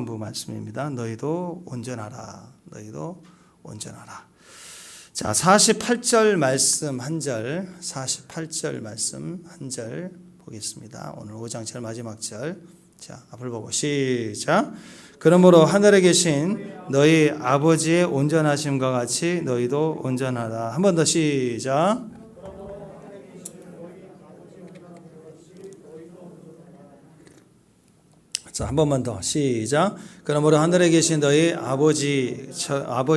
부 말씀입니다. 너희도 온전하라. 너희도 온전하라. 자, 48절 말씀 한 절, 48절 말씀 한 절 보겠습니다. 오늘 5장 제일 마지막 절. 자, 앞을 보고 시작. 그러므로 하늘에 계신 너희 아버지의 온전하심과 같이 너희도 온전하라. 한 번 더 시작. 자, 한 번만 더 시작. 그러므로 하늘에 계신 너희 아버지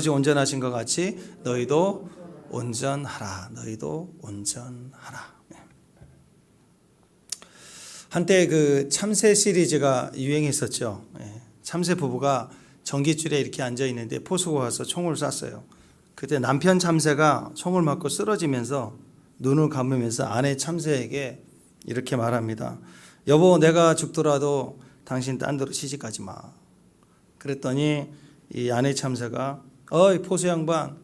온전하신 것 같이 너희도 온전하라. 너희도 온전하라. 한때 그 참새 시리즈가 유행했었죠. 참새 부부가 전깃줄에 이렇게 앉아 있는데 포수가 와서 총을 쐈어요. 그때 남편 참새가 총을 맞고 쓰러지면서 눈을 감으면서 아내 참새에게 이렇게 말합니다. 여보, 내가 죽더라도 당신 딴 데로 시집가지 마. 그랬더니 이 아내 참새가 어이 포수 양반,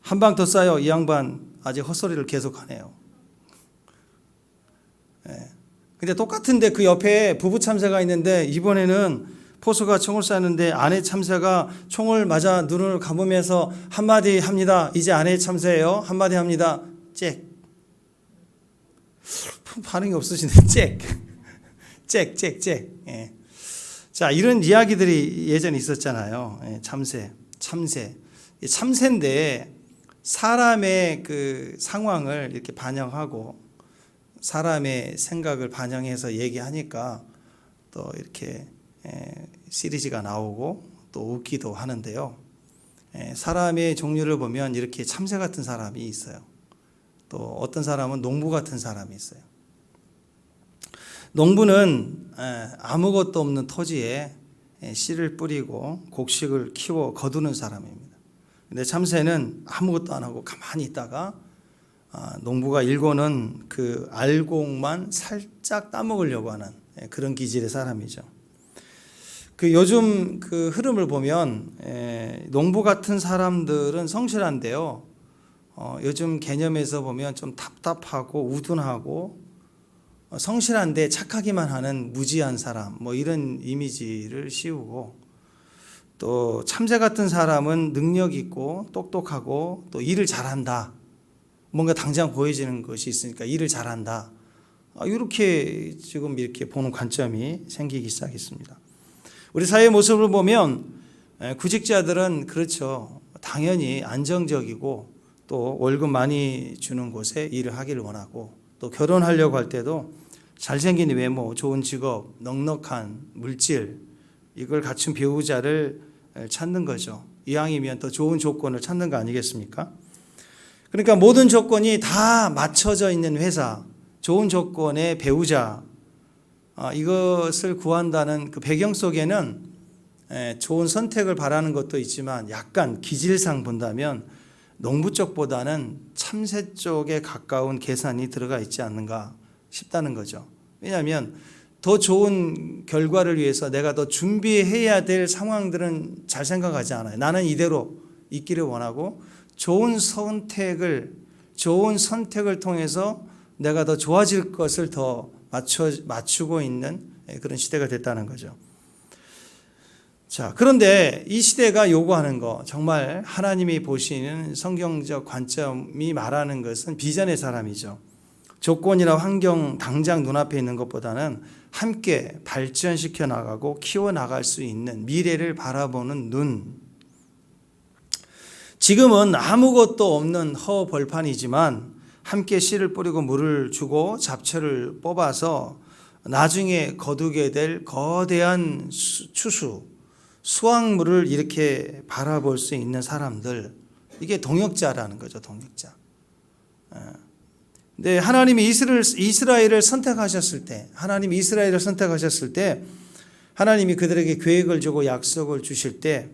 한 방 더 쏴요. 이 양반 아직 헛소리를 계속하네요. 근데 똑같은데 그 옆에 부부 참새가 있는데 이번에는 포수가 총을 쐈는데 아내 참새가 총을 맞아 눈을 감으면서 한마디 합니다. 이제 아내 참새예요. 한마디 합니다. 잭. 반응이 없으시네. 잭. 잭. 자, 이런 이야기들이 예전에 있었잖아요. 참새인데 사람의 그 상황을 이렇게 반영하고 사람의 생각을 반영해서 얘기하니까 또 이렇게 시리즈가 나오고 또 웃기도 하는데요. 사람의 종류를 보면 이렇게 참새 같은 사람이 있어요. 또 어떤 사람은 농부 같은 사람이 있어요. 농부는 아무것도 없는 토지에 씨를 뿌리고 곡식을 키워 거두는 사람입니다. 근데 참새는 아무것도 안 하고 가만히 있다가 농부가 일고는 그 알곡만 살짝 따먹으려고 하는 그런 기질의 사람이죠. 그 요즘 그 흐름을 보면 농부 같은 사람들은 성실한데요. 요즘 개념에서 보면 좀 답답하고 우둔하고 성실한데 착하기만 하는 무지한 사람, 뭐 이런 이미지를 씌우고, 또 참새 같은 사람은 능력 있고 똑똑하고 또 일을 잘한다. 뭔가 당장 보여지는 것이 있으니까 일을 잘한다. 이렇게 지금 이렇게 보는 관점이 생기기 시작했습니다. 우리 사회의 모습을 보면 구직자들은 그렇죠. 당연히 안정적이고 또 월급 많이 주는 곳에 일을 하기를 원하고, 또 결혼하려고 할 때도 잘생긴 외모, 좋은 직업, 넉넉한 물질, 이걸 갖춘 배우자를 찾는 거죠. 이왕이면 더 좋은 조건을 찾는 거 아니겠습니까? 그러니까 모든 조건이 다 맞춰져 있는 회사, 좋은 조건의 배우자, 이것을 구한다는 그 배경 속에는 좋은 선택을 바라는 것도 있지만 약간 기질상 본다면 농부 쪽보다는 참새 쪽에 가까운 계산이 들어가 있지 않는가 싶다는 거죠. 왜냐하면 더 좋은 결과를 위해서 내가 더 준비해야 될 상황들은 잘 생각하지 않아요. 나는 이대로 있기를 원하고 좋은 선택을 통해서 내가 더 좋아질 것을 더 맞추고 있는 그런 시대가 됐다는 거죠. 자, 그런데 이 시대가 요구하는 거, 정말 하나님이 보시는 성경적 관점이 말하는 것은 비전의 사람이죠. 조건이나 환경 당장 눈앞에 있는 것보다는 함께 발전시켜 나가고 키워 나갈 수 있는 미래를 바라보는 눈. 지금은 아무것도 없는 허벌판이지만 함께 씨를 뿌리고 물을 주고 잡초를 뽑아서 나중에 거두게 될 거대한 수확물을 이렇게 바라볼 수 있는 사람들, 이게 동역자라는 거죠. 동역자. 근데 하나님이 이스라엘을 선택하셨을 때 하나님이 그들에게 계획을 주고 약속을 주실 때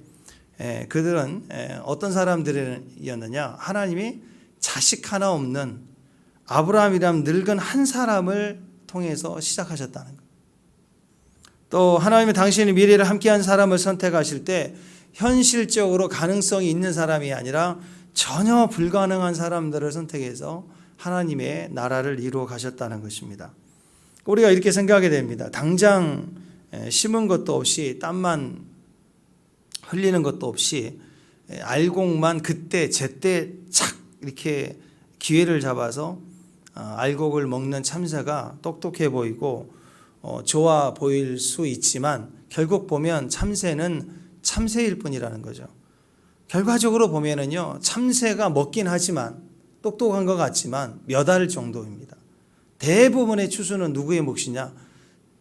그들은 어떤 사람들이었느냐? 하나님이 자식 하나 없는 아브라함이란 늙은 한 사람을 통해서 시작하셨다는 거예요. 또 하나님이 당신의 미래를 함께한 사람을 선택하실 때 현실적으로 가능성이 있는 사람이 아니라 전혀 불가능한 사람들을 선택해서 하나님의 나라를 이루어 가셨다는 것입니다. 우리가 이렇게 생각하게 됩니다. 당장 심은 것도 없이 땀만 흘리는 것도 없이 알곡만 그때 제때 착 이렇게 기회를 잡아서 알곡을 먹는 참새가 똑똑해 보이고 좋아 보일 수 있지만 결국 보면 참새는 참새일 뿐이라는 거죠. 결과적으로 보면은요, 참새가 먹긴 하지만 똑똑한 것 같지만 몇 알 정도입니다. 대부분의 추수는 누구의 몫이냐?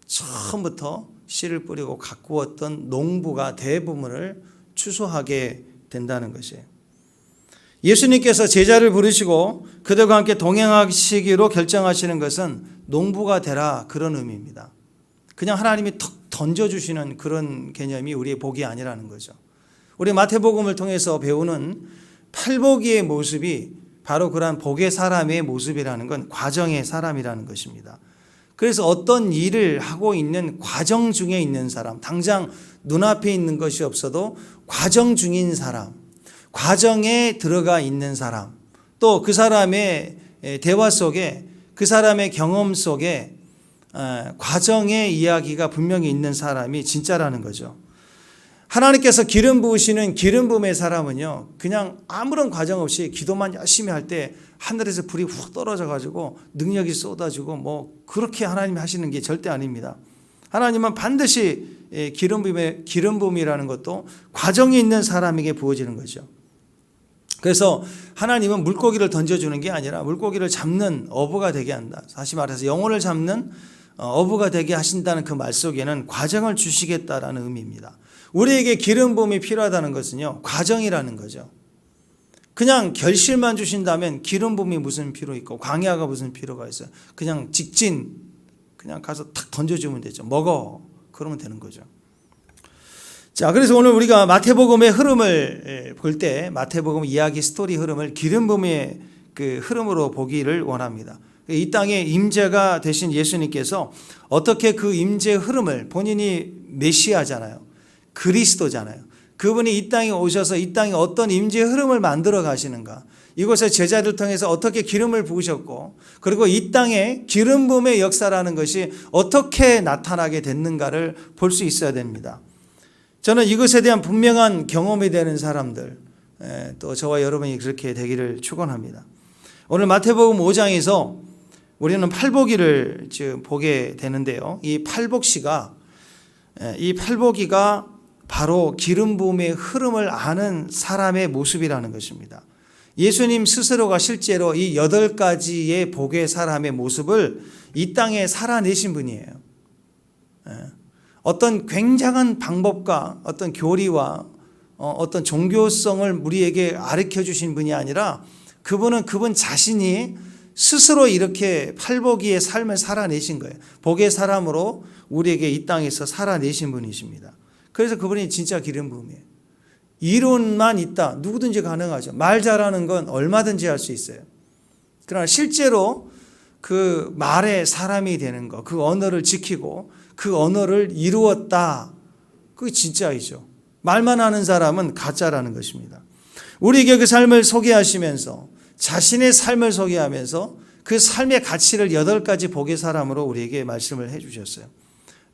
처음부터 씨를 뿌리고 가꾸었던 농부가 대부분을 추수하게 된다는 것이에요. 예수님께서 제자를 부르시고 그들과 함께 동행하시기로 결정하시는 것은 농부가 되라, 그런 의미입니다. 그냥 하나님이 턱 던져주시는 그런 개념이 우리의 복이 아니라는 거죠. 우리 마태복음을 통해서 배우는 팔복이의 모습이 바로 그러한 복의 사람의 모습이라는 건 과정의 사람이라는 것입니다. 그래서 어떤 일을 하고 있는 과정 중에 있는 사람, 당장 눈앞에 있는 것이 없어도 과정 중인 사람, 과정에 들어가 있는 사람, 또 그 사람의 대화 속에, 그 사람의 경험 속에 과정의 이야기가 분명히 있는 사람이 진짜라는 거죠. 하나님께서 기름 부으시는 기름 부음의 사람은요, 그냥 아무런 과정 없이 기도만 열심히 할 때 하늘에서 불이 훅 떨어져 가지고 능력이 쏟아지고 뭐 그렇게 하나님이 하시는 게 절대 아닙니다. 하나님은 반드시 기름 부음이라는 것도 과정이 있는 사람에게 부어지는 거죠. 그래서 하나님은 물고기를 던져주는 게 아니라 물고기를 잡는 어부가 되게 한다. 다시 말해서 영혼을 잡는 어부가 되게 하신다는 그 말 속에는 과정을 주시겠다라는 의미입니다. 우리에게 기름 부음이 필요하다는 것은요, 과정이라는 거죠. 그냥 결실만 주신다면 기름 부음이 무슨 필요 있고 광야가 무슨 필요가 있어요. 그냥 직진, 그냥 가서 탁 던져주면 되죠. 먹어, 그러면 되는 거죠. 자, 그래서 오늘 우리가 마태복음의 흐름을 볼 때 마태복음 이야기 스토리 흐름을 기름 부음의 그 흐름으로 보기를 원합니다. 이 땅에 임재가 되신 예수님께서 어떻게 그 임재의 흐름을, 본인이 메시아잖아요, 그리스도잖아요, 그분이 이 땅에 오셔서 이 땅에 어떤 임재의 흐름을 만들어 가시는가, 이곳에 제자를 통해서 어떻게 기름을 부으셨고, 그리고 이 땅에 기름 부음의 역사라는 것이 어떻게 나타나게 됐는가를 볼 수 있어야 됩니다. 저는 이것에 대한 분명한 경험이 되는 사람들, 또 저와 여러분이 그렇게 되기를 축원합니다. 오늘 마태복음 5장에서 우리는 팔복이를 지금 보게 되는데요, 이 팔복시가, 이 팔복이가 바로 기름 부음의 흐름을 아는 사람의 모습이라는 것입니다. 예수님 스스로가 실제로 이 8가지의 복의 사람의 모습을 이 땅에 살아내신 분이에요. 어떤 굉장한 방법과 어떤 교리와 어떤 종교성을 우리에게 가르쳐 주신 분이 아니라 그분은 그분 자신이 스스로 이렇게 팔복이의 삶을 살아내신 거예요. 복의 사람으로 우리에게 이 땅에서 살아내신 분이십니다. 그래서 그분이 진짜 기름 부음이에요. 이론만 있다, 누구든지 가능하죠. 말 잘하는 건 얼마든지 할 수 있어요. 그러나 실제로 그 말의 사람이 되는 것, 그 언어를 지키고 그 언어를 이루었다, 그게 진짜이죠. 말만 하는 사람은 가짜라는 것입니다. 우리에게 그 삶을 소개하시면서, 자신의 삶을 소개하면서 그 삶의 가치를 8가지 복의 사람으로 우리에게 말씀을 해 주셨어요.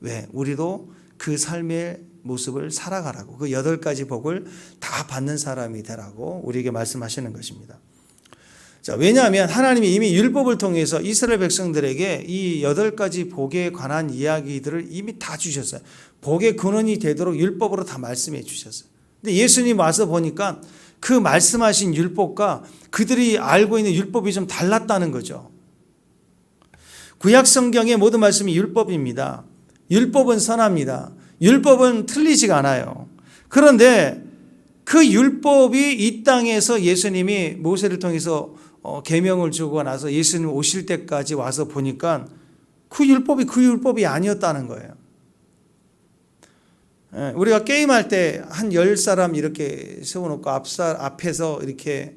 왜? 우리도 그 삶의 모습을 살아가라고, 그 8가지 복을 다 받는 사람이 되라고 우리에게 말씀하시는 것입니다. 자, 왜냐하면 하나님이 이미 율법을 통해서 이스라엘 백성들에게 이 8가지 복에 관한 이야기들을 이미 다 주셨어요. 복의 근원이 되도록 율법으로 다 말씀해 주셨어요. 근데 예수님 와서 보니까 그 말씀하신 율법과 그들이 알고 있는 율법이 좀 달랐다는 거죠. 구약 성경의 모든 말씀이 율법입니다. 율법은 선합니다. 율법은 틀리지가 않아요. 그런데 그 율법이 이 땅에서 예수님이 모세를 통해서 계명을 주고 나서 예수님 오실 때까지 와서 보니까 그 율법이 아니었다는 거예요. 우리가 게임할 때 한 10사람 이렇게 세워놓고 앞에서 이렇게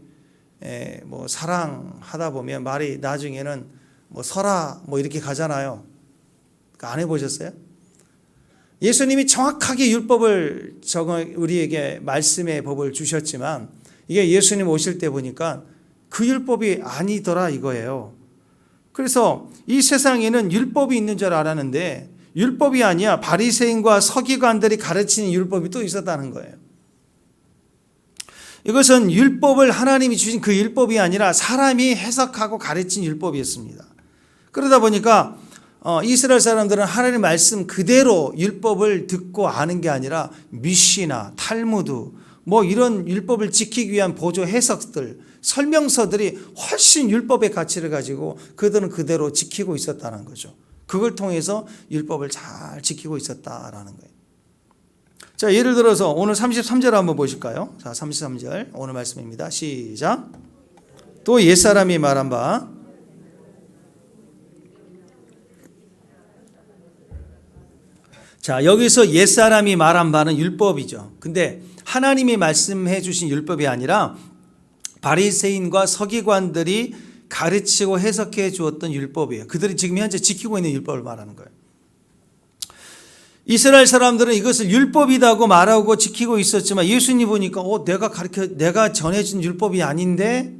뭐 사랑하다 보면 말이 나중에는 뭐 서라 뭐 이렇게 가잖아요. 안 해보셨어요? 예수님이 정확하게 율법을 우리에게 말씀의 법을 주셨지만 이게 예수님 오실 때 보니까 그 율법이 아니더라 이거예요. 그래서 이 세상에는 율법이 있는 줄 알았는데 율법이 아니야. 바리새인과 서기관들이 가르치는 율법이 또 있었다는 거예요. 이것은 율법을 하나님이 주신 그 율법이 아니라 사람이 해석하고 가르친 율법이었습니다. 그러다 보니까 이스라엘 사람들은 하나님의 말씀 그대로 율법을 듣고 아는 게 아니라 미시나 탈무드 뭐 이런 율법을 지키기 위한 보조 해석들, 설명서들이 훨씬 율법의 가치를 가지고 그들은 그대로 지키고 있었다는 거죠. 그걸 통해서 율법을 잘 지키고 있었다라는 거예요. 자, 예를 들어서 오늘 33절 한번 보실까요? 자, 33절 오늘 말씀입니다. 시작. 또 옛사람이 말한 바 자, 여기서 옛사람이 말한 바는 율법이죠. 근데 하나님이 말씀해 주신 율법이 아니라 바리새인과 서기관들이 가르치고 해석해 주었던 율법이에요. 그들이 지금 현재 지키고 있는 율법을 말하는 거예요. 이스라엘 사람들은 이것을 율법이라고 말하고 지키고 있었지만 예수님 보니까 내가 전해준 율법이 아닌데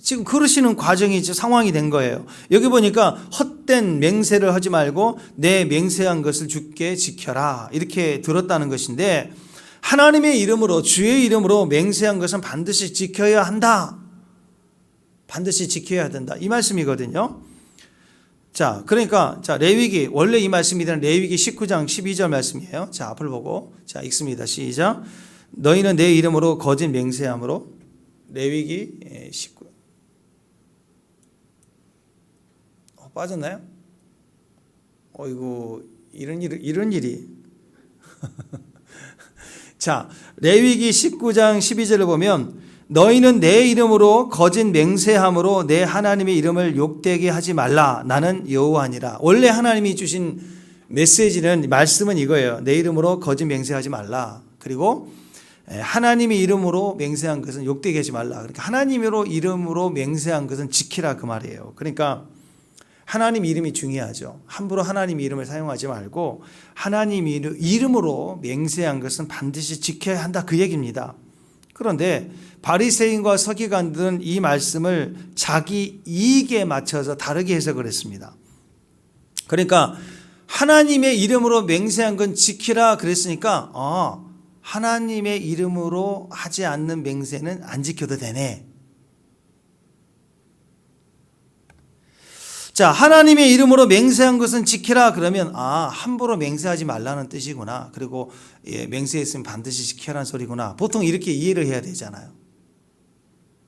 지금 그러시는 과정이 상황이 된 거예요. 여기 보니까 헛된 맹세를 하지 말고 내 맹세한 것을 주께 지켜라 이렇게 들었다는 것인데 하나님의 이름으로 주의 이름으로 맹세한 것은 반드시 지켜야 한다. 반드시 지켜야 된다. 이 말씀이거든요. 자, 그러니까 레위기 원래 이 말씀이 되는 레위기 19장 12절 말씀이에요. 자, 앞을 보고 자 읽습니다. 시작. 너희는 내 이름으로 거짓 맹세함으로 레위기 19 빠졌나요? 어이구 이런 일이 자, 레위기 19장 12절을 보면 너희는 내 이름으로 거짓 맹세함으로 내 하나님의 이름을 욕되게 하지 말라. 나는 여호와니라. 원래 하나님이 주신 메시지는 말씀은 이거예요. 내 이름으로 거짓 맹세하지 말라. 그리고 하나님의 이름으로 맹세한 것은 욕되게 하지 말라. 그러니까 하나님으로 이름으로 맹세한 것은 지키라 그 말이에요. 그러니까 하나님 이름이 중요하죠. 함부로 하나님 이름을 사용하지 말고 하나님 이름으로 맹세한 것은 반드시 지켜야 한다 그 얘기입니다. 그런데 바리새인과 서기관들은 이 말씀을 자기 이익에 맞춰서 다르게 해석을 했습니다. 그러니까 하나님의 이름으로 맹세한 건 지키라 그랬으니까 하나님의 이름으로 하지 않는 맹세는 안 지켜도 되네. 자, 하나님의 이름으로 맹세한 것은 지키라 그러면 함부로 맹세하지 말라는 뜻이구나. 그리고 맹세했으면 반드시 지켜라는 소리구나. 보통 이렇게 이해를 해야 되잖아요.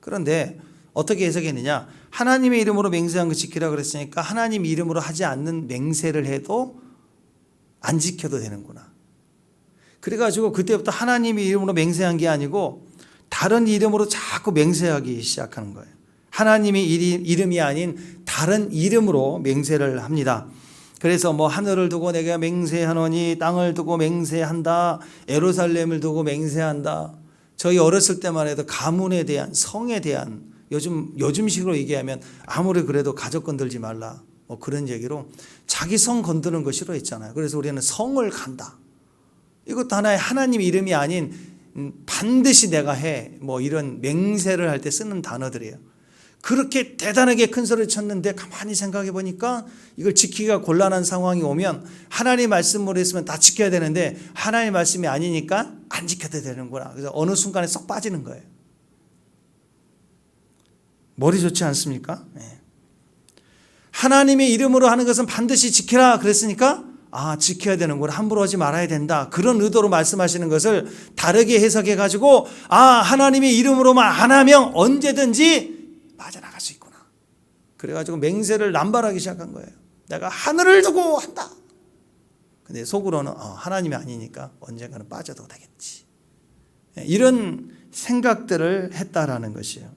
그런데 어떻게 해석했느냐? 하나님의 이름으로 맹세한 것 지키라 그랬으니까 하나님 이름으로 하지 않는 맹세를 해도 안 지켜도 되는구나. 그래가지고 그때부터 하나님의 이름으로 맹세한 게 아니고 다른 이름으로 자꾸 맹세하기 시작하는 거예요. 하나님의 이름이 아닌 다른 이름으로 맹세를 합니다. 그래서 하늘을 두고 내가 맹세하노니 땅을 두고 맹세한다. 예루살렘을 두고 맹세한다. 저희 어렸을 때만 해도 가문에 대한 성에 대한 요즘식으로 얘기하면 아무리 그래도 가족 건들지 말라. 그런 얘기로 자기 성 건드는 거 싫어했잖아요. 그래서 우리는 성을 간다. 이것도 하나의 하나님 이름이 아닌 반드시 내가 해. 이런 맹세를 할 때 쓰는 단어들이에요. 그렇게 대단하게 큰 소리를 쳤는데 가만히 생각해 보니까 이걸 지키기가 곤란한 상황이 오면 하나님 말씀으로 했으면 다 지켜야 되는데 하나님 말씀이 아니니까 안 지켜도 되는구나. 그래서 어느 순간에 쏙 빠지는 거예요. 머리 좋지 않습니까? 네. 하나님의 이름으로 하는 것은 반드시 지키라 그랬으니까 지켜야 되는구나. 함부로 하지 말아야 된다. 그런 의도로 말씀하시는 것을 다르게 해석해 가지고 하나님의 이름으로만 안 하면 언제든지 빠져나갈 수 있구나. 그래가지고 맹세를 남발하기 시작한 거예요. 내가 하늘을 두고 한다. 근데 속으로는 하나님이 아니니까 언젠가는 빠져도 되겠지. 이런 생각들을 했다라는 것이에요.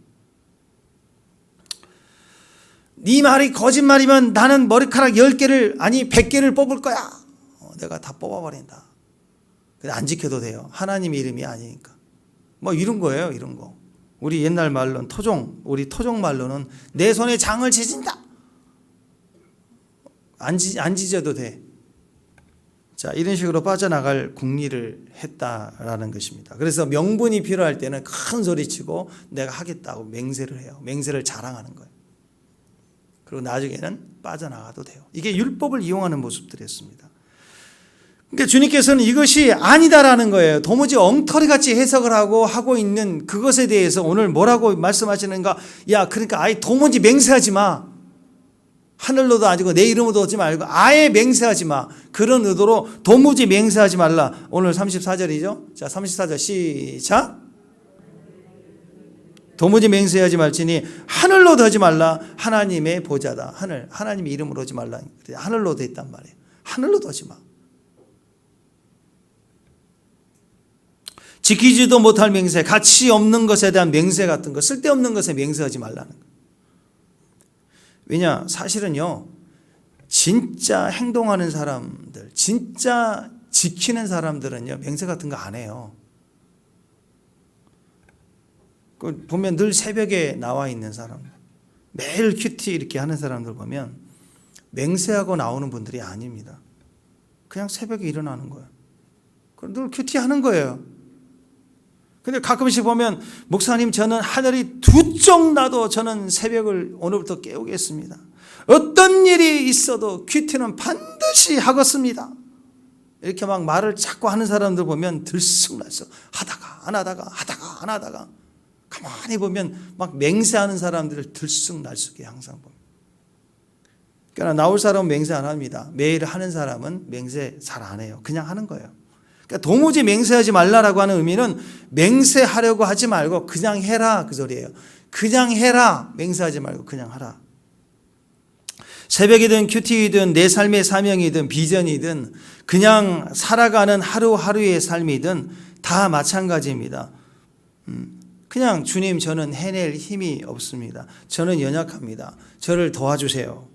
네 말이 거짓말이면 나는 머리카락 10개를 100개를 뽑을 거야. 내가 다 뽑아버린다. 근데 안 지켜도 돼요. 하나님의 이름이 아니니까. 이런 거예요. 이런 거. 우리 옛날 말로는 우리 토종 말로는 내 손에 장을 지진다. 안 지져도 돼. 자, 이런 식으로 빠져나갈 궁리를 했다라는 것입니다. 그래서 명분이 필요할 때는 큰 소리 치고 내가 하겠다고 맹세를 해요. 맹세를 자랑하는 거예요. 그리고 나중에는 빠져나가도 돼요. 이게 율법을 이용하는 모습들이었습니다. 그러니까 주님께서는 이것이 아니다라는 거예요. 도무지 엉터리같이 해석을 하고 있는 그것에 대해서 오늘 뭐라고 말씀하시는가? 야, 그러니까 아예 도무지 맹세하지 마. 하늘로도 아니고 내 이름으로 오지 말고 아예 맹세하지 마. 그런 의도로 도무지 맹세하지 말라. 오늘 34절이죠. 자, 34절 시작. 도무지 맹세하지 말지니 하늘로도 하지 말라. 하나님의 보좌다. 하나님의 이름으로 오지 말라. 하늘로도 했단 말이에요. 하늘로도 하지 마. 지키지도 못할 맹세, 가치 없는 것에 대한 맹세 같은 거, 쓸데없는 것에 맹세하지 말라는 거예요. 왜냐? 사실은요, 진짜 행동하는 사람들, 진짜 지키는 사람들은요, 맹세 같은 거 안 해요. 보면 늘 새벽에 나와 있는 사람, 매일 큐티 이렇게 하는 사람들 보면 맹세하고 나오는 분들이 아닙니다. 그냥 새벽에 일어나는 거예요. 늘 큐티 하는 거예요. 근데 가끔씩 보면 목사님 저는 하늘이 두 쪽 나도 저는 새벽을 오늘부터 깨우겠습니다. 어떤 일이 있어도 큐티는 반드시 하겠습니다. 이렇게 막 말을 자꾸 하는 사람들 보면 들쑥날쑥 하다가 안 하다가 가만히 보면 막 맹세하는 사람들을 들쑥날쑥해 항상 보면. 그러나 나올 사람은 맹세 안 합니다. 매일 하는 사람은 맹세 잘 안 해요. 그냥 하는 거예요. 그러니까 도무지 맹세하지 말라라고 하는 의미는 맹세하려고 하지 말고 그냥 해라 그 소리예요. 그냥 해라. 맹세하지 말고 그냥 하라. 새벽이든 큐티이든 내 삶의 사명이든 비전이든 그냥 살아가는 하루하루의 삶이든 다 마찬가지입니다. 그냥 주님 저는 해낼 힘이 없습니다. 저는 연약합니다. 저를 도와주세요.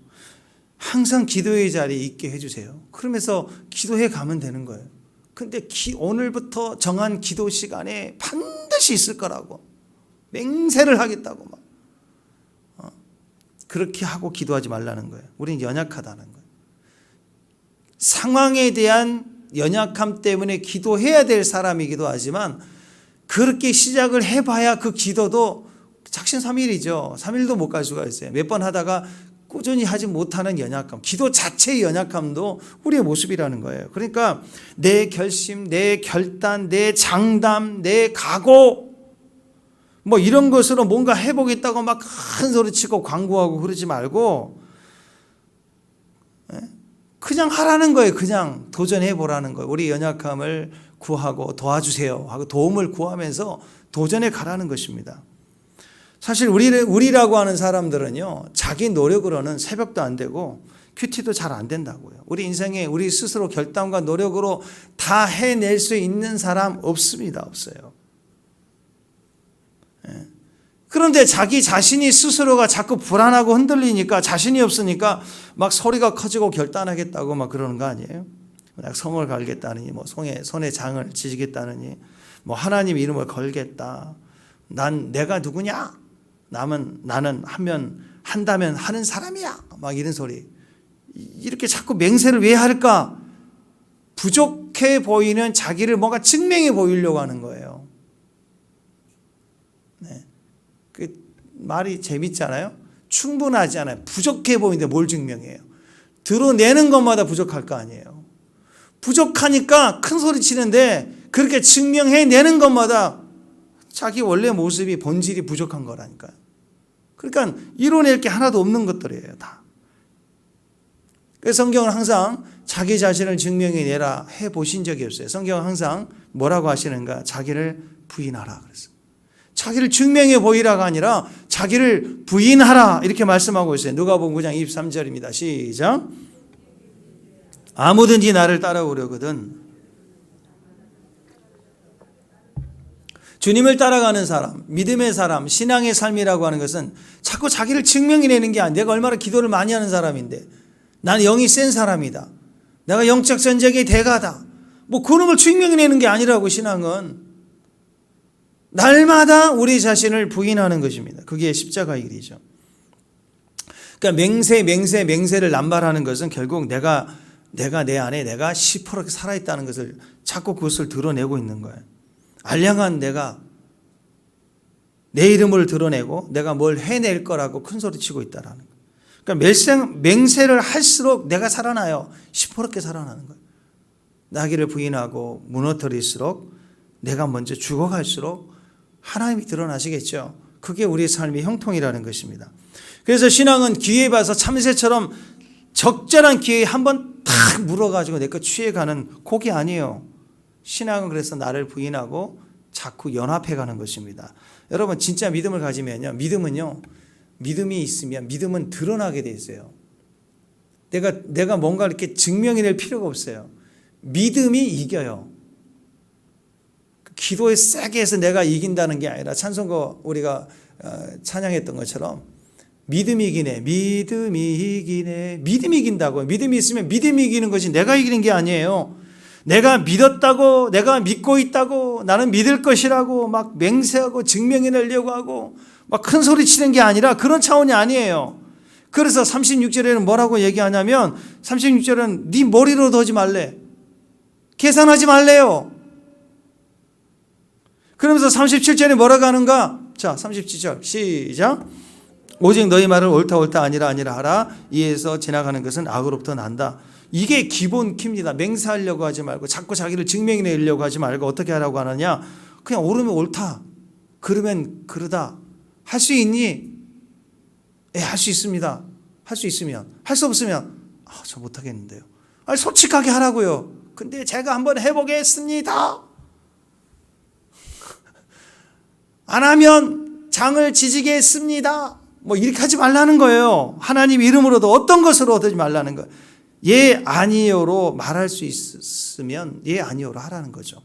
항상 기도의 자리에 있게 해주세요. 그러면서 기도해 가면 되는 거예요. 근데 오늘부터 정한 기도 시간에 반드시 있을 거라고 맹세를 하겠다고 막 그렇게 하고 기도하지 말라는 거예요. 우리는 연약하다는 거예요. 상황에 대한 연약함 때문에 기도해야 될 사람이기도 하지만 그렇게 시작을 해봐야 그 기도도 작심삼일이죠. 3일도 못 갈 수가 있어요. 몇 번 하다가 꾸준히 하지 못하는 연약감, 기도 자체의 연약함도 우리의 모습이라는 거예요. 그러니까 내 결심, 내 결단, 내 장담, 내 각오 뭐 이런 것으로 뭔가 해보겠다고 막 큰 소리 치고 광고하고 그러지 말고 그냥 하라는 거예요. 그냥 도전해보라는 거예요. 우리 연약함을 구하고 도와주세요 하고 도움을 구하면서 도전해 가라는 것입니다. 사실 우리라고 하는 사람들은요, 자기 노력으로는 새벽도 안 되고 큐티도 잘 안 된다고요. 우리 인생에 우리 스스로 결단과 노력으로 다 해낼 수 있는 사람 없습니다. 없어요. 그런데 자기 자신이 스스로가 자꾸 불안하고 흔들리니까 자신이 없으니까 막 소리가 커지고 결단하겠다고 막 그러는 거 아니에요? 성을 갈겠다느니 뭐 손에 장을 지지겠다느니 뭐 하나님 이름을 걸겠다. 내가 누구냐? 나는 한다면 하는 사람이야. 막 이런 소리. 이렇게 자꾸 맹세를 왜 할까? 부족해 보이는 자기를 뭔가 증명해 보이려고 하는 거예요. 네. 그 말이 재밌잖아요. 충분하지 않아요. 부족해 보이는데 뭘 증명해요? 드러내는 것마다 부족할 거 아니에요. 부족하니까 큰 소리 치는데 그렇게 증명해내는 것마다 자기 원래 모습이 본질이 부족한 거라니까요. 그러니까 이뤄낼 게 하나도 없는 것들이에요. 다. 그래서 성경은 항상 자기 자신을 증명해내라 해보신 적이 없어요. 성경은 항상 뭐라고 하시는가? 자기를 부인하라 그랬어요. 자기를 증명해 보이라가 아니라 자기를 부인하라 이렇게 말씀하고 있어요. 누가복음 9장 23절입니다. 시작. 아무든지 나를 따라오려거든 주님을 따라가는 사람, 믿음의 사람, 신앙의 삶이라고 하는 것은 자꾸 자기를 증명해내는 게 아니야. 내가 얼마나 기도를 많이 하는 사람인데 나는 영이 센 사람이다. 내가 영적 전쟁의 대가다. 뭐 그런 걸 증명해내는 게 아니라고 신앙은 날마다 우리 자신을 부인하는 것입니다. 그게 십자가의 길이죠. 그러니까 맹세를 남발하는 것은 결국 내가 내 안에 내가 10% 살아있다는 것을 자꾸 그것을 드러내고 있는 거예요. 알량한 내가 내 이름을 드러내고 내가 뭘 해낼 거라고 큰 소리 치고 있다라는 거예요. 그러니까 맹세를 할수록 내가 살아나요. 시퍼렇게 살아나는 거예요. 나기를 부인하고 무너뜨릴수록 내가 먼저 죽어갈수록 하나님이 드러나시겠죠. 그게 우리의 삶의 형통이라는 것입니다. 그래서 신앙은 기회 봐서 참새처럼 적절한 기회에 한번 탁 물어가지고 내 거 취해가는 곡이 아니에요. 신앙은 그래서 나를 부인하고 자꾸 연합해가는 것입니다. 여러분 진짜 믿음을 가지면요, 믿음이 있으면 믿음은 드러나게 돼 있어요. 내가 뭔가 이렇게 증명해낼 필요가 없어요. 믿음이 이겨요. 기도에 세게 해서 내가 이긴다는 게 아니라 찬송가 우리가 찬양했던 것처럼 믿음이 이기네, 믿음이 이기네, 믿음이 이긴다고요. 믿음이 있으면 믿음이 이기는 것이 내가 이기는 게 아니에요. 내가 믿었다고, 내가 믿고 있다고, 나는 믿을 것이라고 막 맹세하고 증명해내려고 하고 막 큰 소리 치는 게 아니라 그런 차원이 아니에요. 그래서 36절에는 뭐라고 얘기하냐면 36절은 네 머리로 더지 말래. 계산하지 말래요. 그러면서 37절에 뭐라고 하는가? 자, 37절 시작. 오직 너희 말을 옳다 아니라 하라. 이에서 지나가는 것은 악으로부터 난다. 이게 기본 키입니다. 맹세하려고 하지 말고 자꾸 자기를 증명해내려고 하지 말고 어떻게 하라고 하느냐. 그냥 옳으면 옳다. 그러면 그러다. 할 수 있니? 예, 할 수 있습니다. 할 수 있으면. 할 수 없으면 저 못하겠는데요. 아니, 솔직하게 하라고요. 근데 제가 한번 해보겠습니다. 안 하면 장을 지지겠습니다. 뭐 이렇게 하지 말라는 거예요. 하나님 이름으로도 어떤 것으로 얻지 말라는 거예요. 예 아니요로 말할 수 있으면 예 아니요로 하라는 거죠.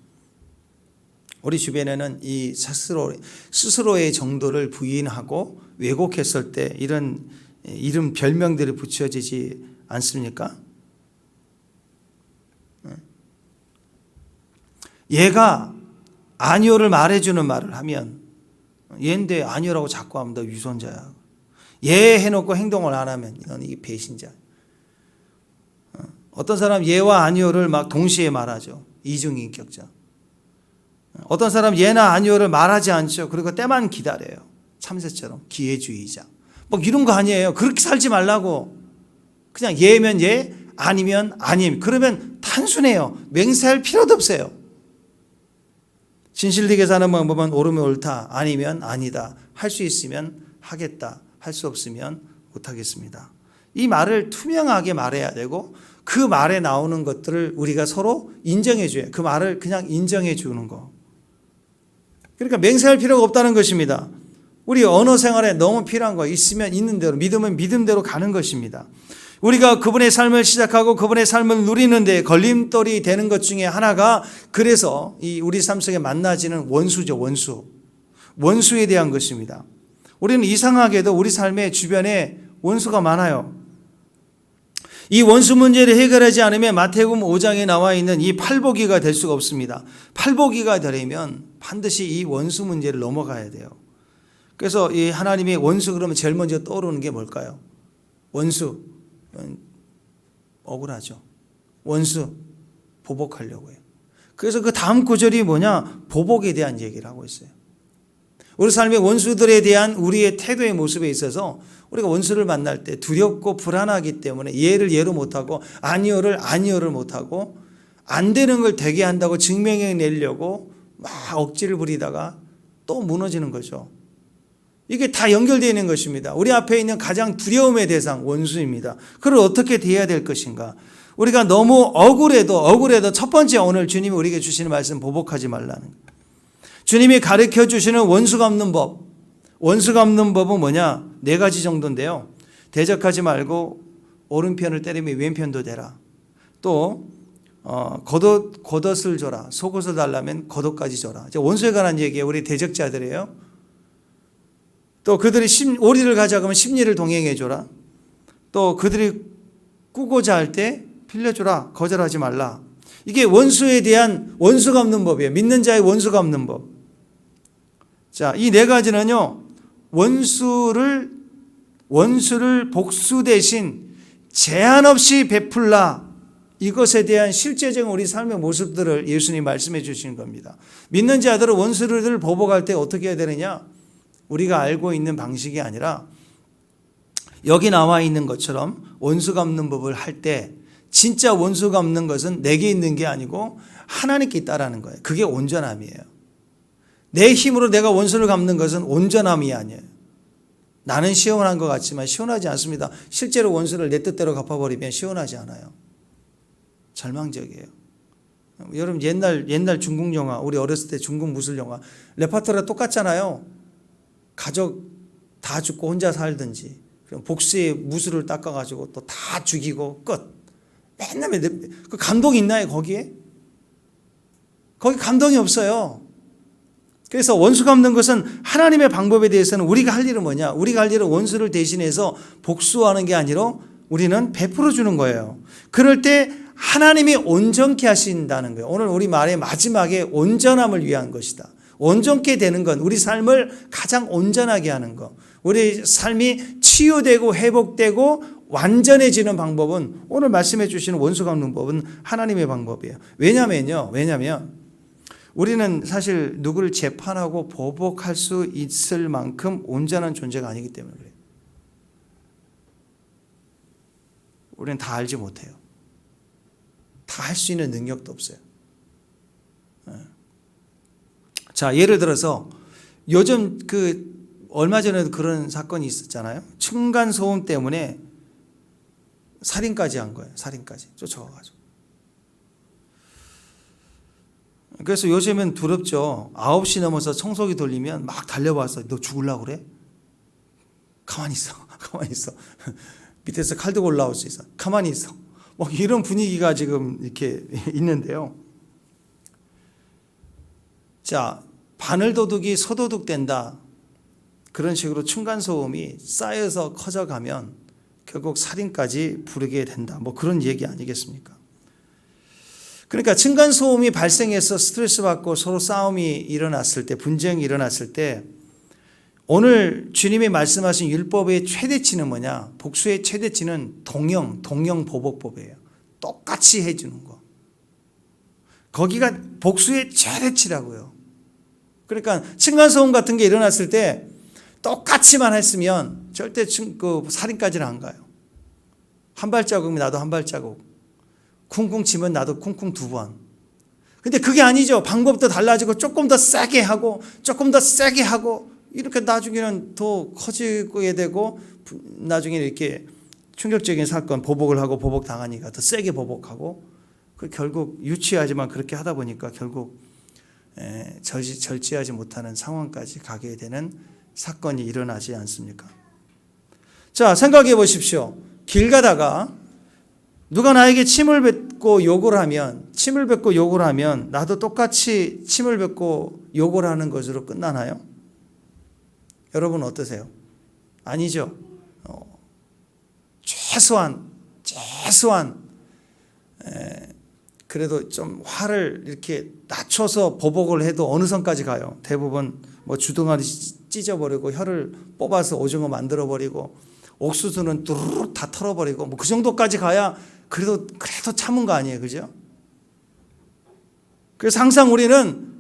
우리 주변에는 이 스스로의 정도를 부인하고 왜곡했을 때 이런 이름 별명들이 붙여지지 않습니까? 얘가 아니요를 말해주는 말을 하면 얘인데 아니요라고 자꾸 하면 너 위선자야. 예 해놓고 행동을 안 하면 너는 이게 배신자. 어떤 사람 예와 아니요를 막 동시에 말하죠. 이중인격자. 어떤 사람 예나 아니요를 말하지 않죠. 그리고 때만 기다려요. 참새처럼 기회주의자. 뭐 이런 거 아니에요. 그렇게 살지 말라고. 그냥 예면 예, 아니면 아님. 그러면 단순해요. 맹세할 필요도 없어요. 진실되게 사는 방법은 옳으면 옳다, 아니면 아니다. 할 수 있으면 하겠다, 할 수 없으면 못하겠습니다. 이 말을 투명하게 말해야 되고 그 말에 나오는 것들을 우리가 서로 인정해 줘요. 그 말을 그냥 인정해 주는 거. 그러니까 맹세할 필요가 없다는 것입니다. 우리 언어 생활에 너무 필요한 거 있으면 있는 대로, 믿으면 믿음대로 가는 것입니다. 우리가 그분의 삶을 시작하고 그분의 삶을 누리는데 걸림돌이 되는 것 중에 하나가 그래서 이 우리 삶 속에 만나지는 원수죠. 원수에 대한 것입니다. 우리는 이상하게도 우리 삶의 주변에 원수가 많아요. 이 원수 문제를 해결하지 않으면 마태복음 5장에 나와 있는 이 팔복이가 될 수가 없습니다. 팔복이가 되려면 반드시 이 원수 문제를 넘어가야 돼요. 그래서 이 하나님의 원수 그러면 제일 먼저 떠오르는 게 뭘까요? 원수. 억울하죠. 원수 보복하려고 해요. 그래서 그 다음 구절이 뭐냐? 보복에 대한 얘기를 하고 있어요. 우리 삶의 원수들에 대한 우리의 태도의 모습에 있어서 우리가 원수를 만날 때 두렵고 불안하기 때문에 예를 예로 못하고 아니요를 아니요를 못하고 안 되는 걸 되게 한다고 증명해내려고 막 억지를 부리다가 또 무너지는 거죠. 이게 다 연결되어 있는 것입니다. 우리 앞에 있는 가장 두려움의 대상 원수입니다. 그걸 어떻게 대해야 될 것인가? 우리가 너무 억울해도 첫 번째 오늘 주님이 우리에게 주시는 말씀 보복하지 말라는 거예요. 주님이 가르쳐 주시는 원수가 없는 법. 원수가 없는 법은 뭐냐? 4가지 정도인데요. 대적하지 말고 오른편을 때리면 왼편도 대라. 또 겉옷을 줘라. 속옷을 달라면 겉옷까지 줘라. 원수에 관한 얘기예요. 우리 대적자들이에요. 또 그들이 오리를 가져가면 심리를 동행해 줘라. 또 그들이 꾸고자 할 때 빌려주라. 거절하지 말라. 이게 원수에 대한 원수가 없는 법이에요. 믿는 자의 원수가 없는 법. 자, 이 4가지는요. 원수를 복수 대신 제한 없이 베풀라. 이것에 대한 실제적인 우리 삶의 모습들을 예수님이 말씀해 주시는 겁니다. 믿는 자들은 원수를 보복할 때 어떻게 해야 되느냐? 우리가 알고 있는 방식이 아니라 여기 나와 있는 것처럼 원수 갚는 법을 할 때 진짜 원수 갚는 것은 내게 있는 게 아니고 하나님께 있다라는 거예요. 그게 온전함이에요. 내 힘으로 내가 원수를 갚는 것은 온전함이 아니에요. 나는 시원한 것 같지만 시원하지 않습니다. 실제로 원수를 내 뜻대로 갚아버리면 시원하지 않아요. 절망적이에요. 여러분 옛날 중국 영화, 우리 어렸을 때 중국 무술 영화 레파토리가 똑같잖아요. 가족 다 죽고 혼자 살든지 복수의 무술을 닦아가지고 또 다 죽이고 끝. 맨날 그 감동이 있나요 거기에? 거기 감동이 없어요. 그래서 원수 갚는 것은 하나님의 방법에 대해서는 우리가 할 일은 뭐냐? 우리가 할 일은 원수를 대신해서 복수하는 게 아니라 우리는 베풀어 주는 거예요. 그럴 때 하나님이 온전케 하신다는 거예요. 오늘 우리 말의 마지막에 온전함을 위한 것이다. 온전케 되는 건 우리 삶을 가장 온전하게 하는 것. 우리 삶이 치유되고 회복되고 완전해지는 방법은 오늘 말씀해 주시는 원수 갚는 법은 하나님의 방법이에요. 왜냐면 우리는 사실 누구를 재판하고 보복할 수 있을 만큼 온전한 존재가 아니기 때문에 그래요. 우리는 다 알지 못해요. 다 할 수 있는 능력도 없어요. 자, 예를 들어서 요즘 얼마 전에도 그런 사건이 있었잖아요. 층간소음 때문에 살인까지 한 거예요. 살인까지 쫓아가가지고. 그래서 요즘엔 두렵죠. 9시 넘어서 청소기 돌리면 막 달려와서 너 죽으려고 그래? 가만히 있어. 가만히 있어. 밑에서 칼 들고 올라올 수 있어. 가만히 있어. 뭐 이런 분위기가 지금 이렇게 있는데요. 자, 바늘도둑이 소도둑 된다. 그런 식으로 층간소음이 쌓여서 커져가면 결국 살인까지 부르게 된다. 뭐 그런 얘기 아니겠습니까? 그러니까 층간소음이 발생해서 스트레스 받고 서로 싸움이 일어났을 때, 분쟁이 일어났을 때 오늘 주님이 말씀하신 율법의 최대치는 뭐냐? 복수의 최대치는 동형보복법이에요. 똑같이 해주는 거. 거기가 복수의 최대치라고요. 그러니까 층간소음 같은 게 일어났을 때 똑같이만 했으면 절대 살인까지는 안 가요. 한 발자국이면 나도 한 발자국. 쿵쿵 치면 나도 쿵쿵 2번. 근데 그게 아니죠. 방법도 달라지고 조금 더 세게 하고 조금 더 세게 하고 이렇게 나중에는 더 커지게 되고 나중에 이렇게 충격적인 사건 보복을 하고 보복 당하니까 더 세게 보복하고 결국 유치하지만 그렇게 하다 보니까 결국 절제하지 못하는 상황까지 가게 되는 사건이 일어나지 않습니까? 자, 생각해 보십시오. 길 가다가 누가 나에게 침을 뱉고 욕을 하면 나도 똑같이 침을 뱉고 욕을 하는 것으로 끝나나요? 여러분 어떠세요? 아니죠. 최소한 그래도 좀 화를 이렇게 낮춰서 보복을 해도 어느 선까지 가요? 대부분 뭐 주둥아리 찢어버리고 혀를 뽑아서 오징어 만들어버리고 옥수수는 뚜루룩 다 털어버리고 뭐 그 정도까지 가야 그래도 참은 거 아니에요, 그죠? 그래서 항상 우리는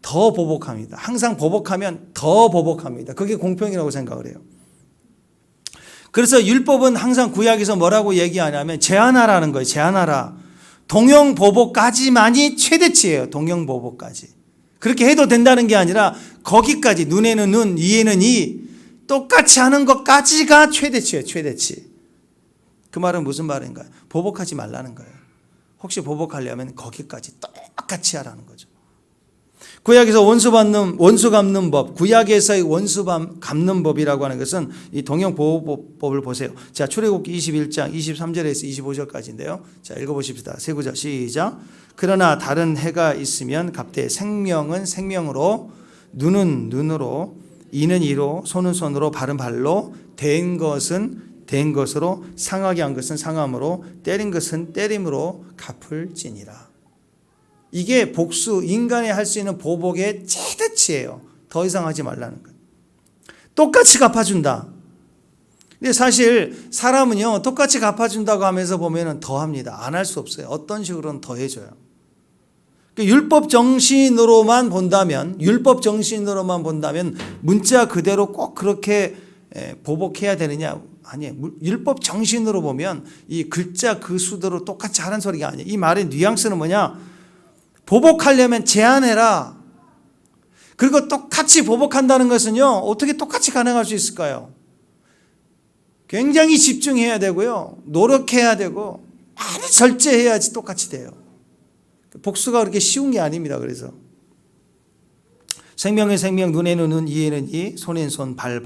더 보복합니다. 항상 보복하면 더 보복합니다. 그게 공평이라고 생각을 해요. 그래서 율법은 항상 구약에서 뭐라고 얘기하냐면 제한하라는 거예요. 제한하라. 동형보복까지만이 최대치예요. 동형보복까지. 그렇게 해도 된다는 게 아니라 거기까지 눈에는 눈, 이에는 이 똑같이 하는 것까지가 최대치예요. 최대치. 그 말은 무슨 말인가요? 보복하지 말라는 거예요. 혹시 보복하려면 거기까지 똑같이 하라는 거죠. 구약에서 원수 갚는 법, 구약에서의 원수 갚는 법이라고 하는 것은 이 동형보복법을 보세요. 자, 출애굽기 21장 23절에서 25절까지인데요. 자, 읽어보십시다. 세 구절 시작. 그러나 다른 해가 있으면 갚되 생명은 생명으로, 눈은 눈으로, 이는 이로, 손은 손으로, 발은 발로, 된 것은 된 것으로, 상하게 한 것은 상함으로, 때린 것은 때림으로 갚을지니라. 이게 복수, 인간이 할 수 있는 보복의 최대치예요. 더 이상 하지 말라는 거예요. 똑같이 갚아준다. 근데 사실 사람은요, 똑같이 갚아준다고 하면서 보면 더 합니다. 안 할 수 없어요. 어떤 식으로는 더 해줘요. 율법 정신으로만 본다면 문자 그대로 꼭 그렇게 보복해야 되느냐? 아니에요. 율법 정신으로 보면 이 글자 그 수대로 똑같이 하는 소리가 아니에요. 이 말의 뉘앙스는 뭐냐? 보복하려면 제한해라. 그리고 똑같이 보복한다는 것은요, 어떻게 똑같이 가능할 수 있을까요? 굉장히 집중해야 되고요, 노력해야 되고 아주 절제해야지 똑같이 돼요. 복수가 그렇게 쉬운 게 아닙니다. 그래서 생명의 생명, 눈에는 눈, 이에는 이, 손엔 손, 발,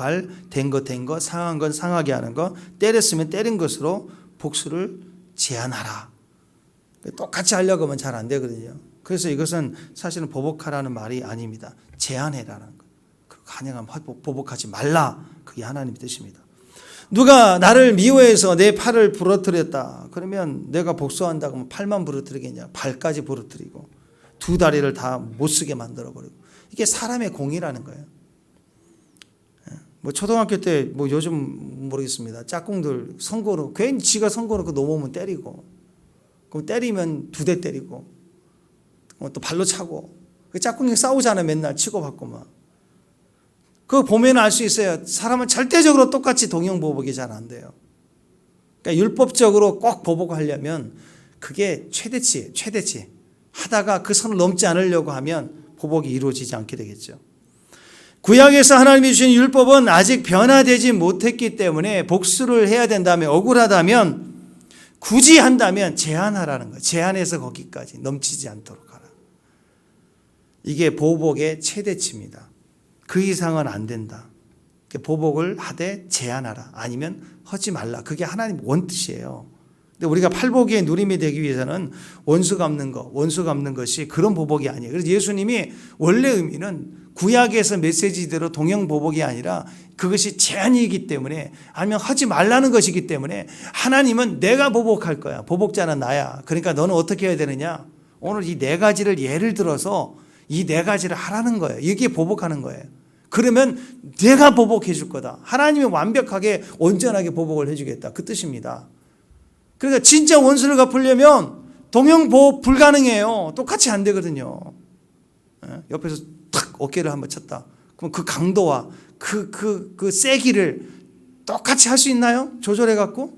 된 거, 상한 건 상하게 하는 거, 때렸으면 때린 것으로 복수를 제한하라. 똑같이 하려고 하면 잘 안 되거든요. 그래서 이것은 사실은 보복하라는 말이 아닙니다. 제한해라는 거. 간영하면 보복하지 말라. 그게 하나님의 뜻입니다. 누가 나를 미워해서 내 팔을 부러뜨렸다. 그러면 내가 복수한다고 하면 팔만 부러뜨리겠냐? 발까지 부러뜨리고 두 다리를 다 못 쓰게 만들어버리고. 이게 사람의 공이라는 거예요. 뭐 초등학교 때 뭐 요즘 모르겠습니다. 짝꿍들 선거로 괜히 지가 선거로 넘어오면 때리고, 그럼 때리면 두 대 때리고, 또 발로 차고. 그 짝꿍이 싸우잖아요. 맨날 치고받고 막. 그거 보면 알 수 있어요. 사람은 절대적으로 똑같이 동형보복이 잘 안 돼요. 그러니까 율법적으로 꼭 보복하려면 그게 최대치 하다가 그 선을 넘지 않으려고 하면 보복이 이루어지지 않게 되겠죠. 구약에서 하나님이 주신 율법은 아직 변화되지 못했기 때문에 복수를 해야 된다면, 억울하다면, 굳이 한다면 제한하라는 거예요. 제한해서 거기까지 넘치지 않도록 하라. 이게 보복의 최대치입니다. 그 이상은 안 된다. 보복을 하되 제한하라. 아니면 하지 말라. 그게 하나님 원뜻이에요. 근데 우리가 팔복의 누림이 되기 위해서는 원수 갚는 것이 그런 보복이 아니에요. 그래서 예수님이 원래 의미는 구약에서 메시지대로 동형 보복이 아니라 그것이 제한이기 때문에, 아니면 하지 말라는 것이기 때문에, 하나님은 내가 보복할 거야. 보복자는 나야. 그러니까 너는 어떻게 해야 되느냐? 오늘 이 네 가지를 예를 들어서 이 네 가지를 하라는 거예요. 이게 보복하는 거예요. 그러면 내가 보복해 줄 거다. 하나님이 완벽하게 온전하게 보복을 해주겠다. 그 뜻입니다. 그러니까 진짜 원수를 갚으려면 동형보복 불가능해요. 똑같이 안 되거든요. 옆에서 탁 어깨를 한번 쳤다. 그럼 그 강도와 그 세기를 똑같이 할 수 있나요? 조절해 갖고?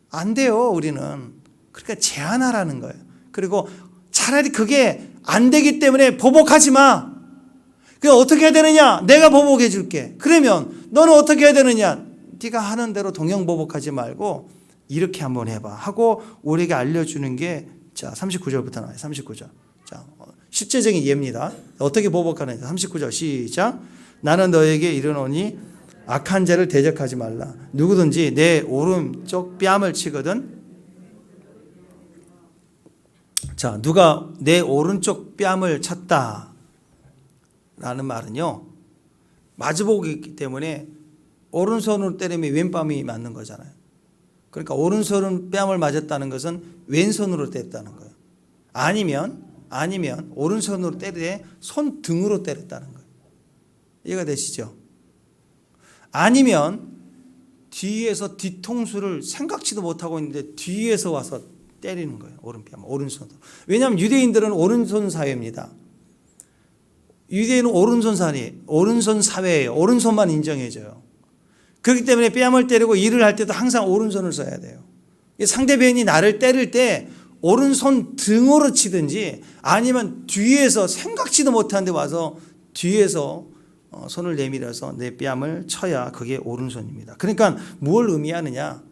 안 돼요, 우리는. 그러니까 제한하라는 거예요. 그리고 차라리 그게 안 되기 때문에 보복하지 마. 그럼 어떻게 해야 되느냐? 내가 보복해 줄게. 그러면 너는 어떻게 해야 되느냐? 네가 하는 대로 동형보복하지 말고 이렇게 한번 해봐 하고 우리에게 알려주는 게, 자, 39절부터 나와요. 39절. 자, 실제적인 예입니다. 어떻게 보복하는지. 39절 시작. 나는 너에게 이르노니 악한 자를 대적하지 말라. 누구든지 내 오른쪽 뺨을 치거든. 자, 누가 내 오른쪽 뺨을 쳤다 라는 말은요, 마주보기이기 때문에 오른손으로 때리면 왼뺨이 맞는 거잖아요. 그러니까 오른손은 뺨을 맞았다는 것은 왼손으로 때렸다는 거예요. 아니면 오른손으로 때리되 손등으로 때렸다는 거예요. 이해가 되시죠? 아니면 뒤에서 뒤통수를 생각지도 못하고 있는데 뒤에서 와서 때리는 거예요. 오른손으로. 왜냐하면 유대인들은 오른손 사회입니다. 유대인은 오른손 사회예요. 오른손만 인정해줘요. 그렇기 때문에 뺨을 때리고 일을 할 때도 항상 오른손을 써야 돼요. 상대편이 나를 때릴 때 오른손 등으로 치든지, 아니면 뒤에서 생각지도 못한 데 와서 뒤에서 손을 내밀어서 내 뺨을 쳐야 그게 오른손입니다. 그러니까 뭘 의미하느냐?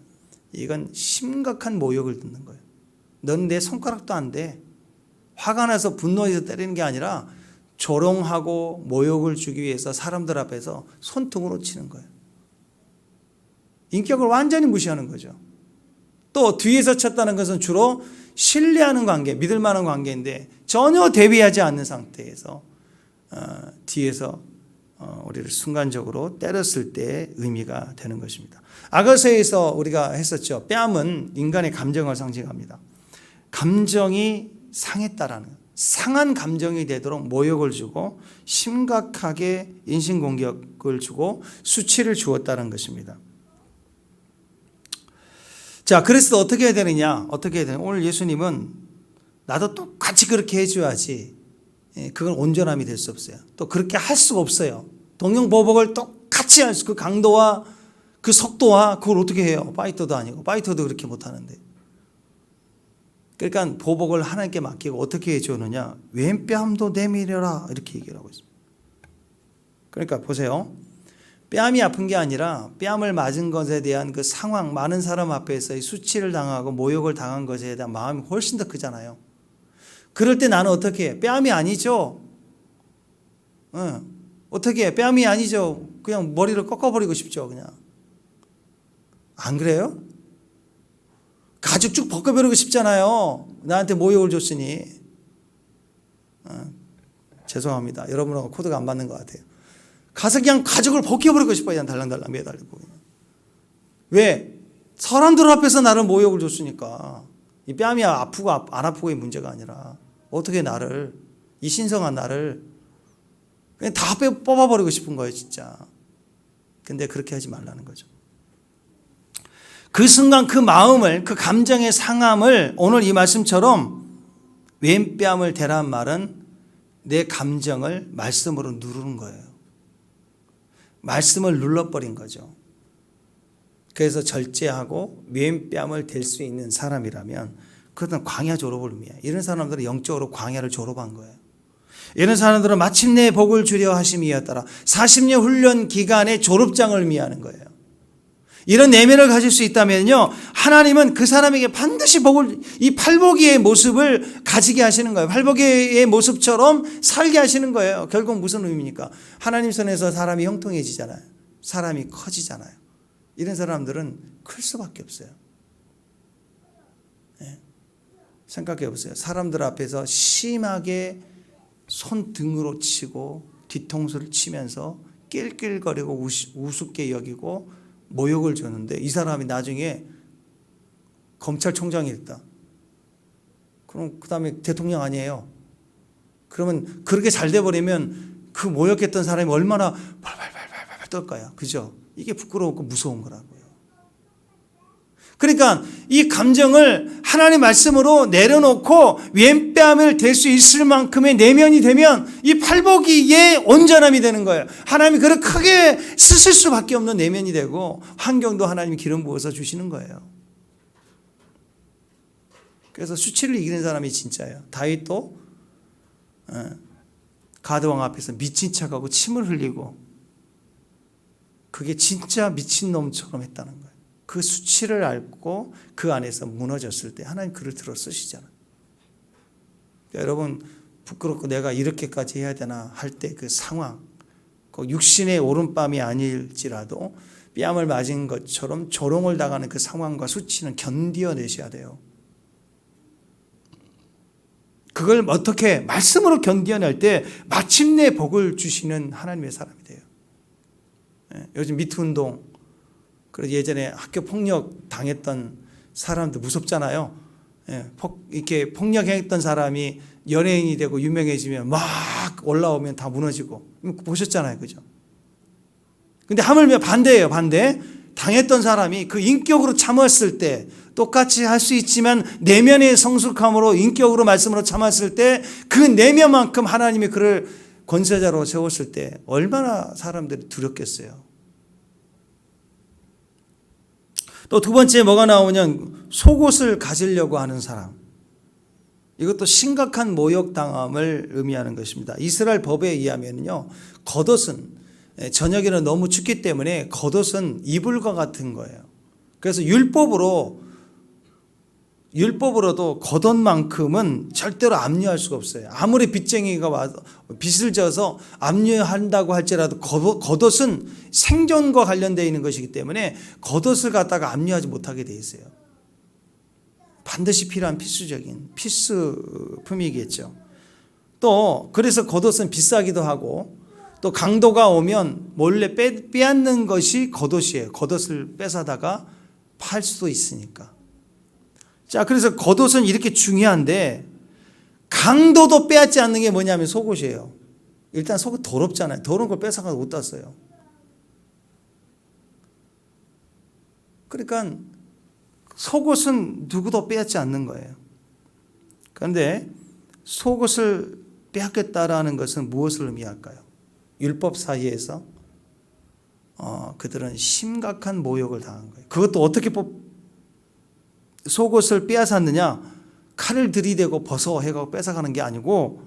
이건 심각한 모욕을 듣는 거예요. 넌 내 손가락도 안 돼. 화가 나서 분노해서 때리는 게 아니라 조롱하고 모욕을 주기 위해서 사람들 앞에서 손등으로 치는 거예요. 인격을 완전히 무시하는 거죠. 또 뒤에서 쳤다는 것은 주로 신뢰하는 관계, 믿을 만한 관계인데 전혀 대비하지 않는 상태에서 뒤에서 우리를 순간적으로 때렸을 때 의미가 되는 것입니다. 아가서에서 우리가 했었죠. 뺨은 인간의 감정을 상징합니다. 감정이 상했다라는, 상한 감정이 되도록 모욕을 주고 심각하게 인신공격을 주고 수치를 주었다는 것입니다. 자, 그래서 어떻게 해야 되느냐? 오늘 예수님은 나도 똑같이 그렇게 해줘야지, 그건 온전함이 될 수 없어요. 또 그렇게 할 수가 없어요. 동형보복을 똑같이 할 수, 그 강도와 그 속도와 그걸 어떻게 해요? 파이터도 아니고 파이터도 그렇게 못하는데. 그러니까 보복을 하나님께 맡기고 어떻게 해주느냐? 왼뺨도 내밀어라 이렇게 얘기를 하고 있습니다. 그러니까 보세요. 뺨이 아픈 게 아니라 뺨을 맞은 것에 대한 그 상황, 많은 사람 앞에서의 수치를 당하고 모욕을 당한 것에 대한 마음이 훨씬 더 크잖아요. 그럴 때 나는 어떻게 해? 뺨이 아니죠. 어떻게 해? 뺨이 아니죠. 그냥 머리를 꺾어버리고 싶죠. 그냥. 안 그래요? 가죽 쭉 벗겨버리고 싶잖아요. 나한테 모욕을 줬으니. 죄송합니다. 여러분하고 코드가 안 맞는 것 같아요. 가서 그냥 가죽을 벗겨버리고 싶어요. 그냥 달랑달랑 매달리고. 왜? 사람들 앞에서 나를 모욕을 줬으니까. 이 뺨이 아프고 안 아프고의 문제가 아니라 어떻게 나를, 이 신성한 나를 그냥 다 뽑아버리고 싶은 거예요. 진짜. 근데 그렇게 하지 말라는 거죠. 그 순간 그 마음을, 그 감정의 상함을 오늘 이 말씀처럼 왼뺨을 대란 말은 내 감정을 말씀으로 누르는 거예요. 말씀을 눌러버린 거죠. 그래서 절제하고 왼뺨을 댈 수 있는 사람이라면 그것은 광야 졸업을 의미해요. 이런 사람들은 영적으로 광야를 졸업한 거예요. 이런 사람들은 마침내 복을 주려 하심이었더라. 40년 훈련 기간의 졸업장을 의미하는 거예요. 이런 내면을 가질 수 있다면요, 하나님은 그 사람에게 반드시 복을, 이 팔복이의 모습을 가지게 하시는 거예요. 팔복이의 모습처럼 살게 하시는 거예요. 결국 무슨 의미입니까? 하나님 손에서 사람이 형통해지잖아요. 사람이 커지잖아요. 이런 사람들은 클 수밖에 없어요. 네. 생각해 보세요. 사람들 앞에서 심하게 손등으로 치고 뒤통수를 치면서 낄낄거리고 우습게 여기고 모욕을 줬는데 이 사람이 나중에 검찰총장이 됐다. 그럼 그 다음에 대통령 아니에요. 그러면 그렇게 잘 돼버리면 그 모욕했던 사람이 얼마나 발발발발발 떨까요? 그죠? 이게 부끄러웠고 무서운 거라고요. 그러니까 이 감정을 하나님의 말씀으로 내려놓고 왼뺨을 댈 수 있을 만큼의 내면이 되면 이 팔복이의 온전함이 되는 거예요. 하나님이 그를 크게 쓰실 수밖에 없는 내면이 되고 환경도 하나님이 기름 부어서 주시는 거예요. 그래서 수치를 이기는 사람이 진짜예요. 다윗도 가드왕 앞에서 미친 척하고 침을 흘리고 그게 진짜 미친놈처럼 했다는 거예요. 그 수치를 앓고 그 안에서 무너졌을 때 하나님 그를 들어 쓰시잖아요. 여러분 부끄럽고 내가 이렇게까지 해야 되나 할 때 그 상황, 그 육신의 오른뺨이 아닐지라도 뺨을 맞은 것처럼 조롱을 당하는 그 상황과 수치는 견뎌내셔야 돼요. 그걸 어떻게 말씀으로 견뎌낼 때 마침내 복을 주시는 하나님의 사람이 돼요. 요즘 미투 운동, 그래서 예전에 학교 폭력 당했던 사람들 무섭잖아요. 이렇게 폭력했던 사람이 연예인이 되고 유명해지면 막 올라오면 다 무너지고 보셨잖아요, 그죠? 근데 하물며 반대예요, 반대. 당했던 사람이 그 인격으로 참았을 때 똑같이 할 수 있지만 내면의 성숙함으로 인격으로 말씀으로 참았을 때 그 내면만큼 하나님이 그를 권세자로 세웠을 때 얼마나 사람들이 두렵겠어요. 또 두 번째 뭐가 나오냐면 속옷을 가지려고 하는 사람. 이것도 심각한 모욕당함을 의미하는 것입니다. 이스라엘 법에 의하면요, 겉옷은 저녁에는 너무 춥기 때문에 겉옷은 이불과 같은 거예요. 그래서 율법으로도 겉옷만큼은 절대로 압류할 수가 없어요. 아무리 빚쟁이가 와서 빚을 져서 압류한다고 할지라도 겉옷은 생존과 관련되어 있는 것이기 때문에 겉옷을 갖다가 압류하지 못하게 되어 있어요. 반드시 필요한 필수적인 필수품이겠죠. 또 그래서 겉옷은 비싸기도 하고 또 강도가 오면 몰래 빼앗는 것이 겉옷이에요. 겉옷을 뺏어다가 팔 수도 있으니까. 자, 그래서 겉옷은 이렇게 중요한데 강도도 빼앗지 않는 게 뭐냐면 속옷이에요. 일단 속옷 더럽잖아요. 더러운 걸 뺏어가서 못 땄어요. 그러니까 속옷은 누구도 빼앗지 않는 거예요. 그런데 속옷을 빼앗겠다라는 것은 무엇을 의미할까요? 율법 사이에서 그들은 심각한 모욕을 당한 거예요. 그것도 어떻게 속옷을 빼앗았느냐? 칼을 들이대고 벗어 해가고 뺏어가는 게 아니고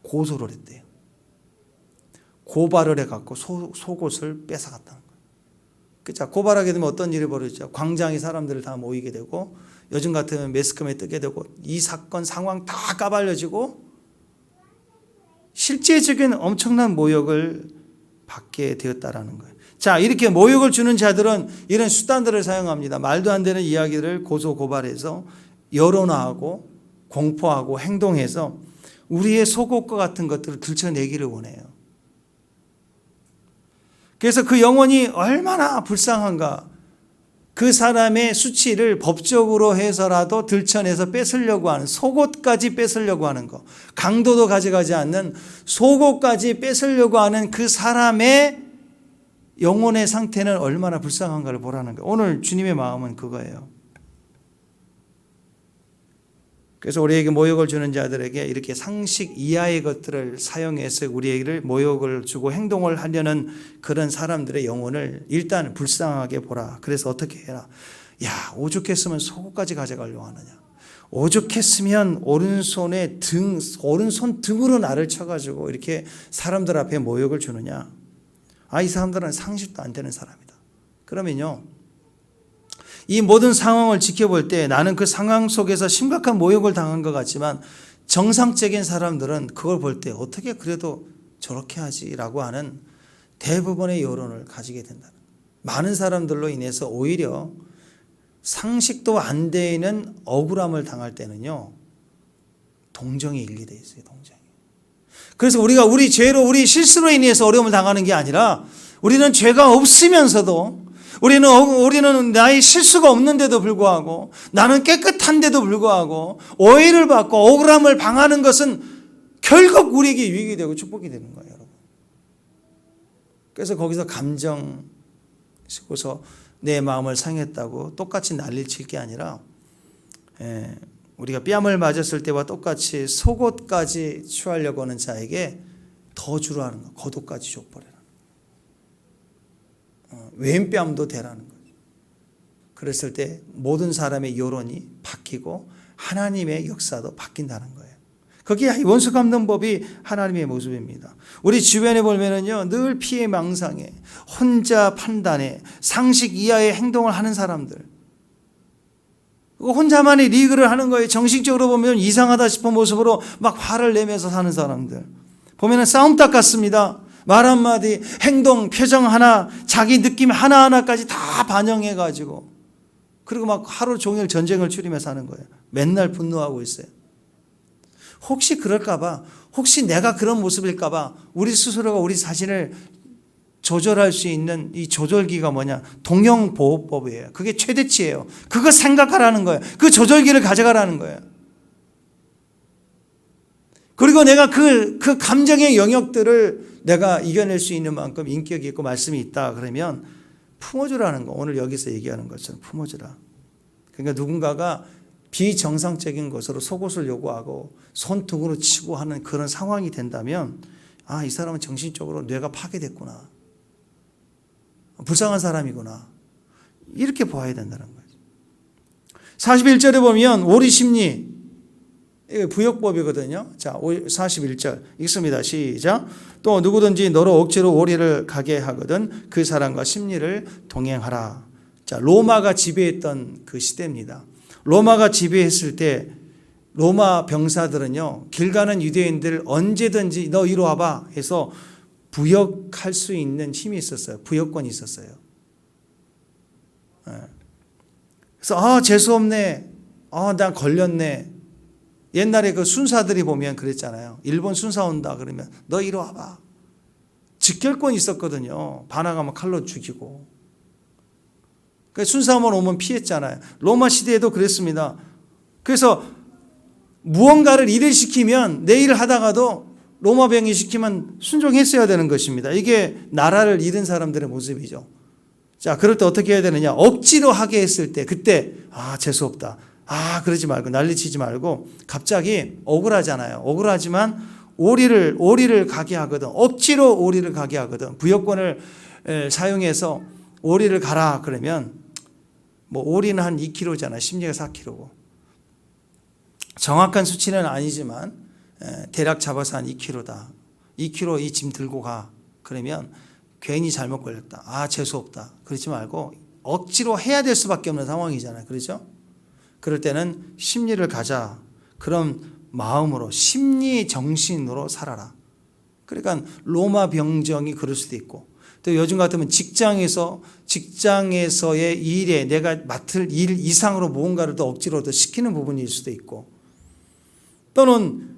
고소를 했대요. 고발을 해갖고 속옷을 뺏어갔다는 거예요. 그죠? 고발하게 되면 어떤 일이 벌어지죠? 광장에 사람들을 다 모이게 되고, 요즘 같으면 매스컴에 뜨게 되고, 이 사건 상황 다 까발려지고 실제적인 엄청난 모욕을 받게 되었다라는 거예요. 자, 이렇게 모욕을 주는 자들은 이런 수단들을 사용합니다. 말도 안 되는 이야기를 고소 고발해서 여론화하고 공포하고 행동해서 우리의 속옷과 같은 것들을 들춰내기를 원해요. 그래서 그 영혼이 얼마나 불쌍한가. 그 사람의 수치를 법적으로 해서라도 들춰내서 뺏으려고 하는, 속옷까지 뺏으려고 하는 거, 강도도 가져가지 않는 속옷까지 뺏으려고 하는 그 사람의 영혼의 상태는 얼마나 불쌍한가를 보라는 거예요. 오늘 주님의 마음은 그거예요. 그래서 우리에게 모욕을 주는 자들에게 이렇게 상식 이하의 것들을 사용해서 우리에게 모욕을 주고 행동을 하려는 그런 사람들의 영혼을 일단 불쌍하게 보라. 그래서 어떻게 해라? 야, 오죽했으면 속옷까지 가져가려고 하느냐. 오죽했으면 오른손 등으로 나를 쳐가지고 이렇게 사람들 앞에 모욕을 주느냐. 이 사람들은 상식도 안 되는 사람이다. 그러면요, 이 모든 상황을 지켜볼 때 나는 그 상황 속에서 심각한 모욕을 당한 것 같지만 정상적인 사람들은 그걸 볼 때 어떻게 그래도 저렇게 하지라고 하는 대부분의 여론을 가지게 된다. 많은 사람들로 인해서 오히려 상식도 안 되는 억울함을 당할 때는요, 동정이 일리되어 있어요. 동정이. 그래서 우리가 우리 죄로, 우리 실수로 인해서 어려움을 당하는 게 아니라, 우리는 죄가 없으면서도 우리는 나의 실수가 없는데도 불구하고, 나는 깨끗한데도 불구하고 오해를 받고 억울함을 당하는 것은 결국 우리에게 유익이 되고 축복이 되는 거예요, 여러분. 그래서 거기서 감정 싣고서 내 마음을 상했다고 똑같이 난리를 칠 게 아니라, 우리가 뺨을 맞았을 때와 똑같이 속옷까지 취하려고 하는 자에게 더 주라 하는 거, 겉옷까지 줘버려라. 왼뺨도 대라는 거죠. 그랬을 때 모든 사람의 여론이 바뀌고 하나님의 역사도 바뀐다는 거예요. 그게 원수 갚는 법이 하나님의 모습입니다. 우리 주변에 보면은요, 늘 피해 망상에, 혼자 판단에, 상식 이하의 행동을 하는 사람들, 혼자만의 리그를 하는 거예요. 정식적으로 보면 이상하다 싶은 모습으로 막 화를 내면서 사는 사람들 보면은 싸움닭 같습니다. 말 한마디, 행동, 표정 하나, 자기 느낌 하나하나까지 다 반영해가지고, 그리고 막 하루 종일 전쟁을 치르면서 사는 거예요. 맨날 분노하고 있어요. 혹시 그럴까봐, 혹시 내가 그런 모습일까봐 우리 스스로가 우리 자신을 조절할 수 있는 이 조절기가 뭐냐? 동형보호법이에요. 그게 최대치예요. 그거 생각하라는 거예요. 그 조절기를 가져가라는 거예요. 그리고 내가 그 감정의 영역들을 내가 이겨낼 수 있는 만큼 인격이 있고 말씀이 있다 그러면 품어주라는 거. 오늘 여기서 얘기하는 것처럼 품어주라. 그러니까 누군가가 비정상적인 것으로 속옷을 요구하고 손등으로 치고 하는 그런 상황이 된다면, 이 사람은 정신적으로 뇌가 파괴됐구나, 불쌍한 사람이구나, 이렇게 봐야 된다는 거죠. 41절에 보면 오리심리, 부역법이거든요. 자, 41절 읽습니다. 시작. 또 누구든지 너로 억지로 오리를 가게 하거든 그 사람과 심리를 동행하라. 자, 로마가 지배했던 그 시대입니다. 로마가 지배했을 때 로마 병사들은요, 길 가는 유대인들 언제든지 너 이리 와봐 해서 부역할 수 있는 힘이 있었어요. 부역권이 있었어요. 그래서 재수없네, 난 걸렸네. 옛날에 그 순사들이 보면 그랬잖아요. 일본 순사 온다 그러면 너 이리 와봐. 직결권이 있었거든요. 반항하면 칼로 죽이고. 그러니까 순사만 오면 피했잖아요. 로마 시대에도 그랬습니다. 그래서 무언가를 일을 시키면 내 일을 하다가도 로마 병이 시키면 순종했어야 되는 것입니다. 이게 나라를 잃은 사람들의 모습이죠. 자, 그럴 때 어떻게 해야 되느냐? 억지로 하게 했을 때, 그때 재수없다, 그러지 말고, 난리치지 말고, 갑자기 억울하잖아요. 억울하지만 오리를 가게 하거든. 억지로 오리를 가게 하거든. 부역권을 사용해서 오리를 가라 그러면 뭐 오리는 한 2kg잖아. 심리가 4kg고. 정확한 수치는 아니지만 대략 잡아서 한 2kg다. 2kg 이 짐 들고 가. 그러면 괜히 잘못 걸렸다. 아, 재수없다. 그러지 말고 억지로 해야 될 수밖에 없는 상황이잖아요. 그렇죠? 그럴 때는 심리를 가자. 그런 마음으로 심리 정신으로 살아라. 그러니까 로마 병정이 그럴 수도 있고 또 요즘 같으면 직장에서의 일에 내가 맡을 일 이상으로 무언가를 더 억지로 더 시키는 부분일 수도 있고 또는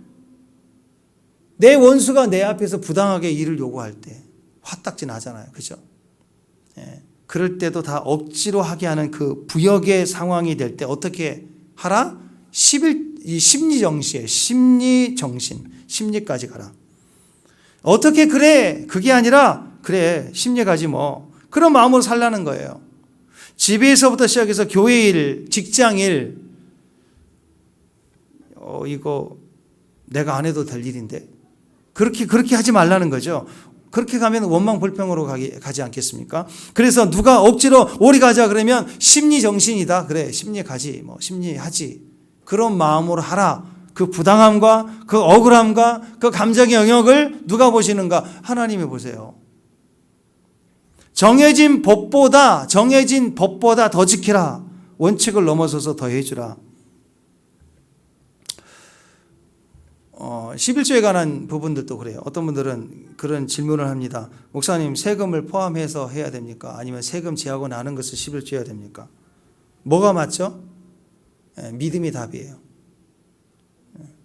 내 원수가 내 앞에서 부당하게 일을 요구할 때 화딱지 나잖아요. 그죠? 예. 그럴 때도 다 억지로 하게 하는 그 부역의 상황이 될 때 어떻게 하라? 이 심리정신, 심리까지 가라. 어떻게 그래? 그게 아니라 그래, 심리 가지 뭐. 그런 마음으로 살라는 거예요. 집에서부터 시작해서 교회 일, 직장 일, 이거 내가 안 해도 될 일인데. 그렇게 하지 말라는 거죠. 그렇게 가면 원망 불평으로 가지 않겠습니까? 그래서 누가 억지로 오리 가자 그러면 심리 정신이다. 그래, 심리 가지, 뭐, 심리하지. 그런 마음으로 하라. 그 부당함과 그 억울함과 그 감정의 영역을 누가 보시는가? 하나님이 보세요. 정해진 법보다 더 지키라. 원칙을 넘어서서 더 해주라. 11조에 관한 부분들도 그래요. 어떤 분들은 그런 질문을 합니다. 목사님, 세금을 포함해서 해야 됩니까? 아니면 세금 제하고 나는 것을 11조 해야 됩니까? 뭐가 맞죠? 믿음이 답이에요.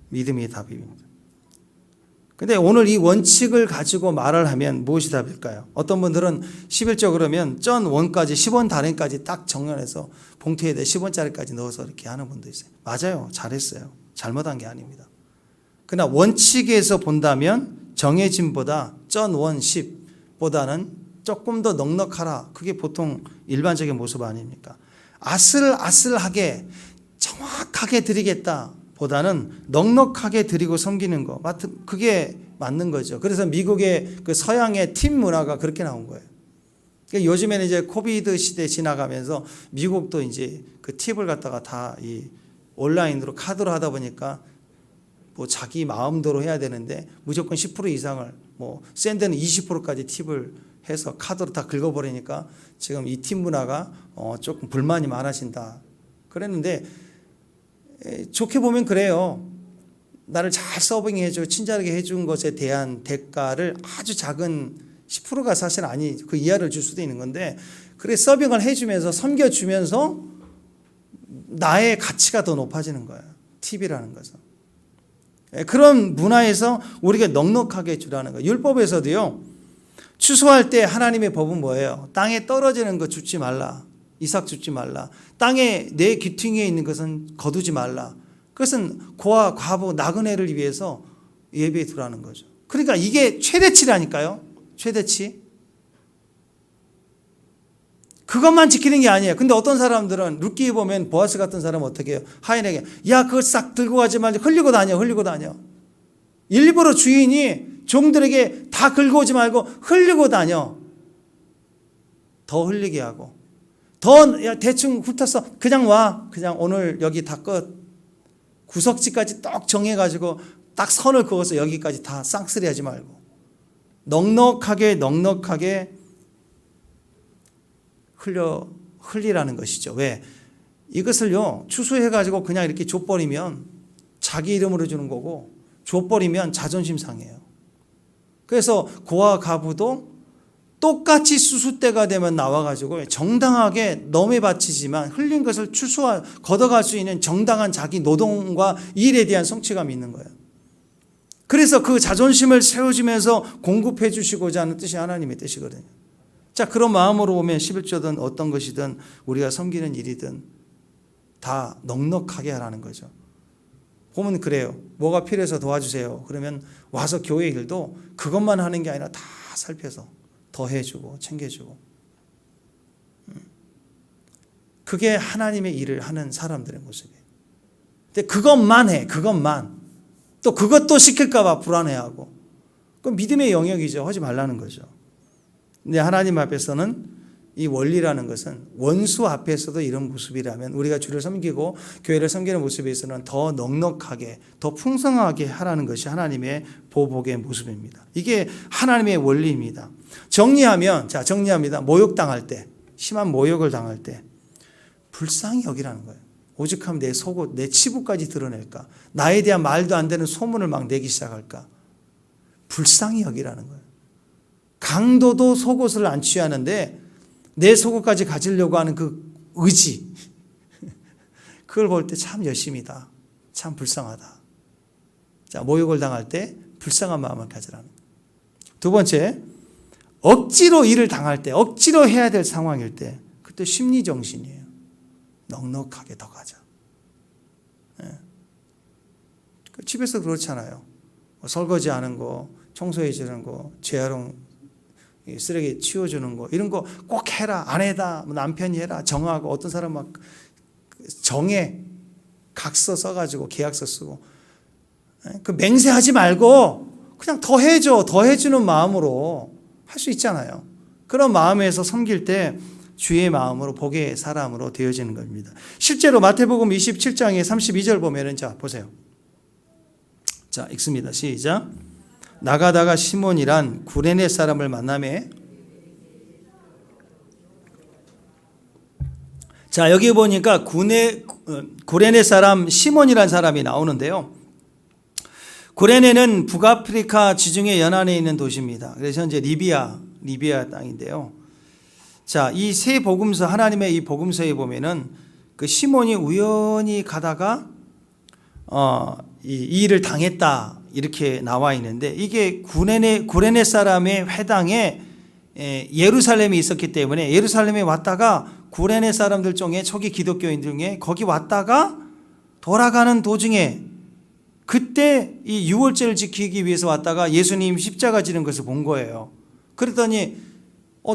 믿음이 답입니다. 근데 오늘 이 원칙을 가지고 말을 하면 무엇이 답일까요? 어떤 분들은 11조 그러면 전 원까지 10원 단위까지 딱 정렬해서 봉투에다 10원짜리까지 넣어서 이렇게 하는 분도 있어요. 맞아요. 잘했어요. 잘못한 게 아닙니다. 그러나 원칙에서 본다면 정해진보다 전 원 10보다는 조금 더 넉넉하라. 그게 보통 일반적인 모습 아닙니까? 아슬아슬하게 정확하게 드리겠다 보다는 넉넉하게 드리고 섬기는 거. 그게 맞는 거죠. 그래서 미국의 그 서양의 팁 문화가 그렇게 나온 거예요. 그러니까 요즘에는 이제 코비드 시대 지나가면서 미국도 이제 그 팁을 갖다가 다 이 온라인으로 카드로 하다 보니까 뭐 자기 마음대로 해야 되는데 무조건 10% 이상을 뭐 샌드는 20%까지 팁을 해서 카드로 다 긁어버리니까 지금 이 팁 문화가 조금 불만이 많아진다. 그랬는데 좋게 보면 그래요. 나를 잘 서빙해주고 친절하게 해준 것에 대한 대가를 아주 작은 10%가 사실 그 이하를 줄 수도 있는 건데 그래 서빙을 해주면서 섬겨주면서 나의 가치가 더 높아지는 거예요. 팁이라는 것은. 그런 문화에서 우리가 넉넉하게 주라는 거예요. 율법에서도요. 추수할 때 하나님의 법은 뭐예요? 땅에 떨어지는 거 줍지 말라. 이삭 줍지 말라. 땅에 내 귀퉁이에 있는 것은 거두지 말라. 그것은 고아, 과부, 나그네를 위해서 예배에 두라는 거죠. 그러니까 이게 최대치라니까요. 최대치. 그것만 지키는 게 아니에요. 근데 어떤 사람들은 룻기에 보면 보아스 같은 사람은 어떻게 해요? 하인에게 야 그걸 싹 들고 가지 말고 흘리고 다녀. 일부러 주인이 종들에게 다 긁어 오지 말고 흘리고 다녀. 더 흘리게 하고 더 대충 훑어서 그냥 와. 그냥 오늘 여기 다 끝. 구석지까지 딱 정해가지고 딱 선을 그어서 여기까지 다 쌍쓸이 하지 말고 넉넉하게 흘리라는 것이죠. 왜? 이것을요 추수해가지고 그냥 이렇게 줘버리면 자기 이름으로 주는 거고 줘버리면 자존심 상해요. 그래서 고아 가부도 똑같이 수수 때가 되면 나와가지고 정당하게 넘에 바치지만 흘린 것을 걷어갈 수 있는 정당한 자기 노동과 일에 대한 성취감이 있는 거예요. 그래서 그 자존심을 세워주면서 공급해 주시고자 하는 뜻이 하나님의 뜻이거든요. 자, 그런 마음으로 보면 11조든 어떤 것이든 우리가 섬기는 일이든 다 넉넉하게 하라는 거죠. 보면 그래요. 뭐가 필요해서 도와주세요. 그러면 와서 교회 일도 그것만 하는 게 아니라 다 살펴서 더 해주고 챙겨주고. 그게 하나님의 일을 하는 사람들의 모습이에요. 근데 그것만 해. 또 그것도 시킬까 봐 불안해하고. 그건 믿음의 영역이죠. 하지 말라는 거죠. 근데 하나님 앞에서는 이 원리라는 것은 원수 앞에서도 이런 모습이라면 우리가 주를 섬기고 교회를 섬기는 모습에서는 더 넉넉하게 더 풍성하게 하라는 것이 하나님의 보복의 모습입니다. 이게 하나님의 원리입니다. 정리합니다. 모욕당할 때, 심한 모욕을 당할 때 불쌍히 여기라는 거예요. 오죽하면 내 속옷, 내 치부까지 드러낼까? 나에 대한 말도 안 되는 소문을 막 내기 시작할까? 불쌍히 여기라는 거예요. 강도도 속옷을 안 취하는데 내 속옷까지 가지려고 하는 그 의지, 그걸 볼 때 참 열심이다. 참 불쌍하다. 자, 모욕을 당할 때 불쌍한 마음을 가지라는 거예요. 두 번째, 억지로 일을 당할 때, 억지로 해야 될 상황일 때, 그때 심리정신이에요. 넉넉하게 더 가자. 예. 집에서 그렇잖아요. 설거지하는 거, 청소해 주는 거, 재활용 쓰레기 치워주는 거, 이런 거 꼭 해라. 아내다, 남편이 해라. 정하고, 어떤 사람 막 정해 각서 써가지고 계약서 쓰고, 그 맹세하지 말고 그냥 더 해줘. 더 해주는 마음으로 할 수 있잖아요. 그런 마음에서 섬길 때 주의 마음으로 복의 사람으로 되어지는 겁니다. 실제로 마태복음 27장의 32절 보면은, 자 보세요. 자 읽습니다. 시작. 나가다가 시몬이란 구레네 사람을 만나매. 자 여기 보니까 구레네 사람 시몬이란 사람이 나오는데요. 구레네는 북아프리카 지중해 연안에 있는 도시입니다. 그래서 현재 리비아 땅인데요. 자, 이 세 복음서, 하나님의 이 복음서에 보면은 그 시몬이 우연히 가다가 이 일을 당했다 이렇게 나와 있는데, 이게 구레네 사람의 회당에 예루살렘이 있었기 때문에 예루살렘에 왔다가 구레네 사람들 중에 초기 기독교인 중에 거기 왔다가 돌아가는 도중에 그때 이 유월절을 지키기 위해서 왔다가 예수님 십자가 지는 것을 본 거예요. 그랬더니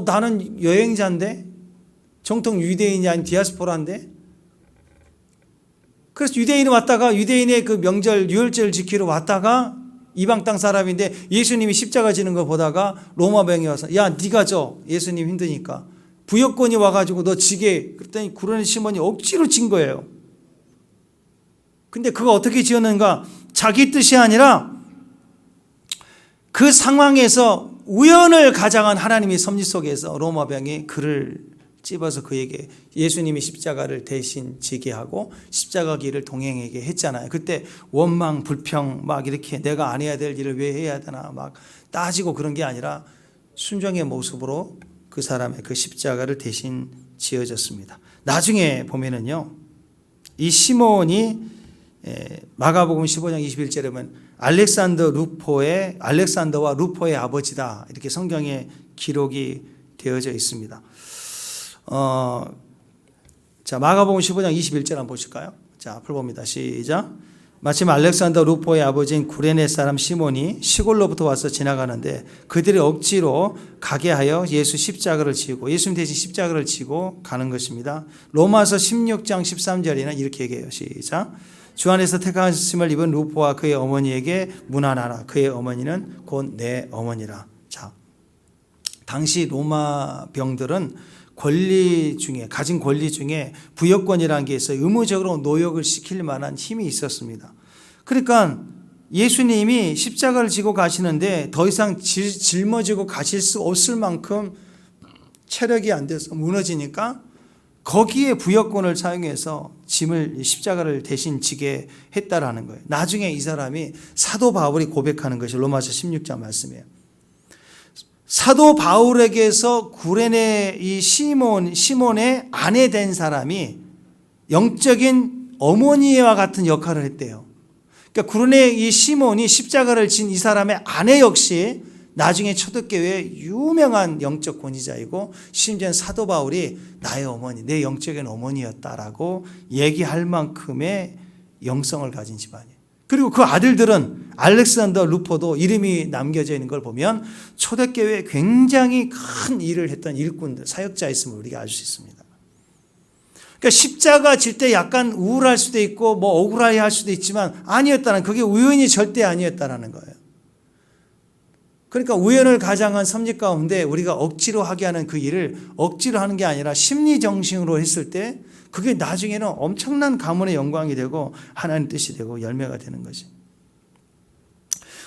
나는 여행자인데, 정통 유대인이 아닌 디아스포라인데, 그래서 유대인이 왔다가 유대인의 그 명절 유월절을 지키러 왔다가 이방 땅 사람인데 예수님이 십자가 지는 거 보다가 로마 병이 와서 야 네가 져, 예수님 힘드니까 부역권이 와가지고 너 지게. 그랬더니 구레네 시몬이 억지로 진 거예요. 근데 그거 어떻게 지었는가? 자기 뜻이 아니라 그 상황에서 우연을 가장한 하나님의 섭리 속에서 로마 병이 그를 찝어서 그에게 예수님이 십자가를 대신 지게 하고 십자가 길을 동행하게 했잖아요. 그때 원망, 불평 막 이렇게 내가 안 해야 될 일을 왜 해야 되나 막 따지고 그런 게 아니라 순종의 모습으로 그 사람의 그 십자가를 대신 지어졌습니다. 나중에 보면은요, 이 시몬이 마가복음 15장 21절에 보면 알렉산더와 루포의 아버지다 이렇게 성경에 기록이 되어져 있습니다. 자 마가복음 15장 21절 한번 보실까요? 자 앞을 봅니다. 시작. 마침 알렉산더 루포의 아버지인 구레네 사람 시몬이 시골로부터 와서 지나가는데 그들이 억지로 가게 하여 예수 십자가를 지고 예수님 대신 십자가를 지고 가는 것입니다. 로마서 16장 13절에는 이렇게 얘기해요. 시작. 주 안에서 택하심을 입은 루포와 그의 어머니에게 문안하라. 그의 어머니는 곧 내 어머니라. 자, 당시 로마 병들은 가진 권리 중에 부역권이라는 게 있어요. 의무적으로 노역을 시킬 만한 힘이 있었습니다. 그러니까 예수님이 십자가를 지고 가시는데 더 이상 짊어지고 가실 수 없을 만큼 체력이 안 돼서 무너지니까 거기에 부역권을 사용해서 십자가를 대신 지게 했다라는 거예요. 나중에 이 사람이 사도 바울이 고백하는 것이 로마서 16장 말씀이에요. 사도 바울에게서 구레네 이 시몬의 아내 된 사람이 영적인 어머니와 같은 역할을 했대요. 그러니까 구레네 이 시몬이 십자가를 진 이 사람의 아내 역시 나중에 초대교회의 유명한 영적 권위자이고 심지어 사도 바울이 나의 어머니, 내 영적인 어머니였다라고 얘기할 만큼의 영성을 가진 집안이에요. 그리고 그 아들들은 알렉산더 루포도 이름이 남겨져 있는 걸 보면 초대교회에 굉장히 큰 일을 했던 일꾼들, 사역자였음을 우리가 알 수 있습니다. 그러니까 십자가 질 때 약간 우울할 수도 있고 뭐 억울해할 수도 있지만 아니었다는, 그게 우연이 절대 아니었다는 거예요. 그러니까 우연을 가장한 섭리 가운데 우리가 억지로 하게 하는 그 일을 억지로 하는 게 아니라 심리 정신으로 했을 때 그게 나중에는 엄청난 가문의 영광이 되고 하나님 뜻이 되고 열매가 되는 거지.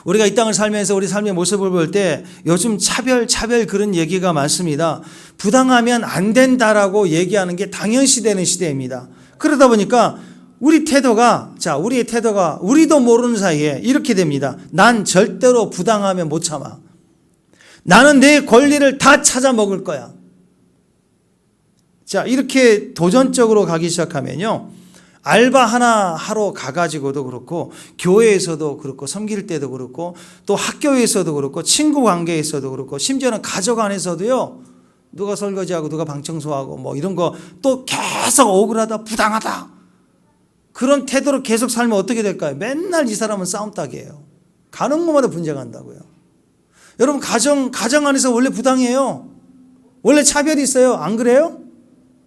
우리가 이 땅을 살면서 우리 삶의 모습을 볼 때 요즘 차별 그런 얘기가 많습니다. 부당하면 안 된다라고 얘기하는 게 당연시 되는 시대입니다. 그러다 보니까 우리의 태도가 우리도 모르는 사이에 이렇게 됩니다. 난 절대로 부당하면 못 참아. 나는 내 권리를 다 찾아 먹을 거야. 자, 이렇게 도전적으로 가기 시작하면요. 알바 하나 하러 가가지고도 그렇고, 교회에서도 그렇고, 섬길 때도 그렇고, 또 학교에서도 그렇고, 친구 관계에서도 그렇고, 심지어는 가족 안에서도요. 누가 설거지하고 누가 방 청소하고 뭐 이런 거 또 계속 억울하다, 부당하다. 그런 태도로 계속 살면 어떻게 될까요? 맨날 이 사람은 싸움닭이에요. 가는 곳마다 분쟁 한다고요. 여러분, 가정 안에서 원래 부당해요. 원래 차별이 있어요. 안 그래요?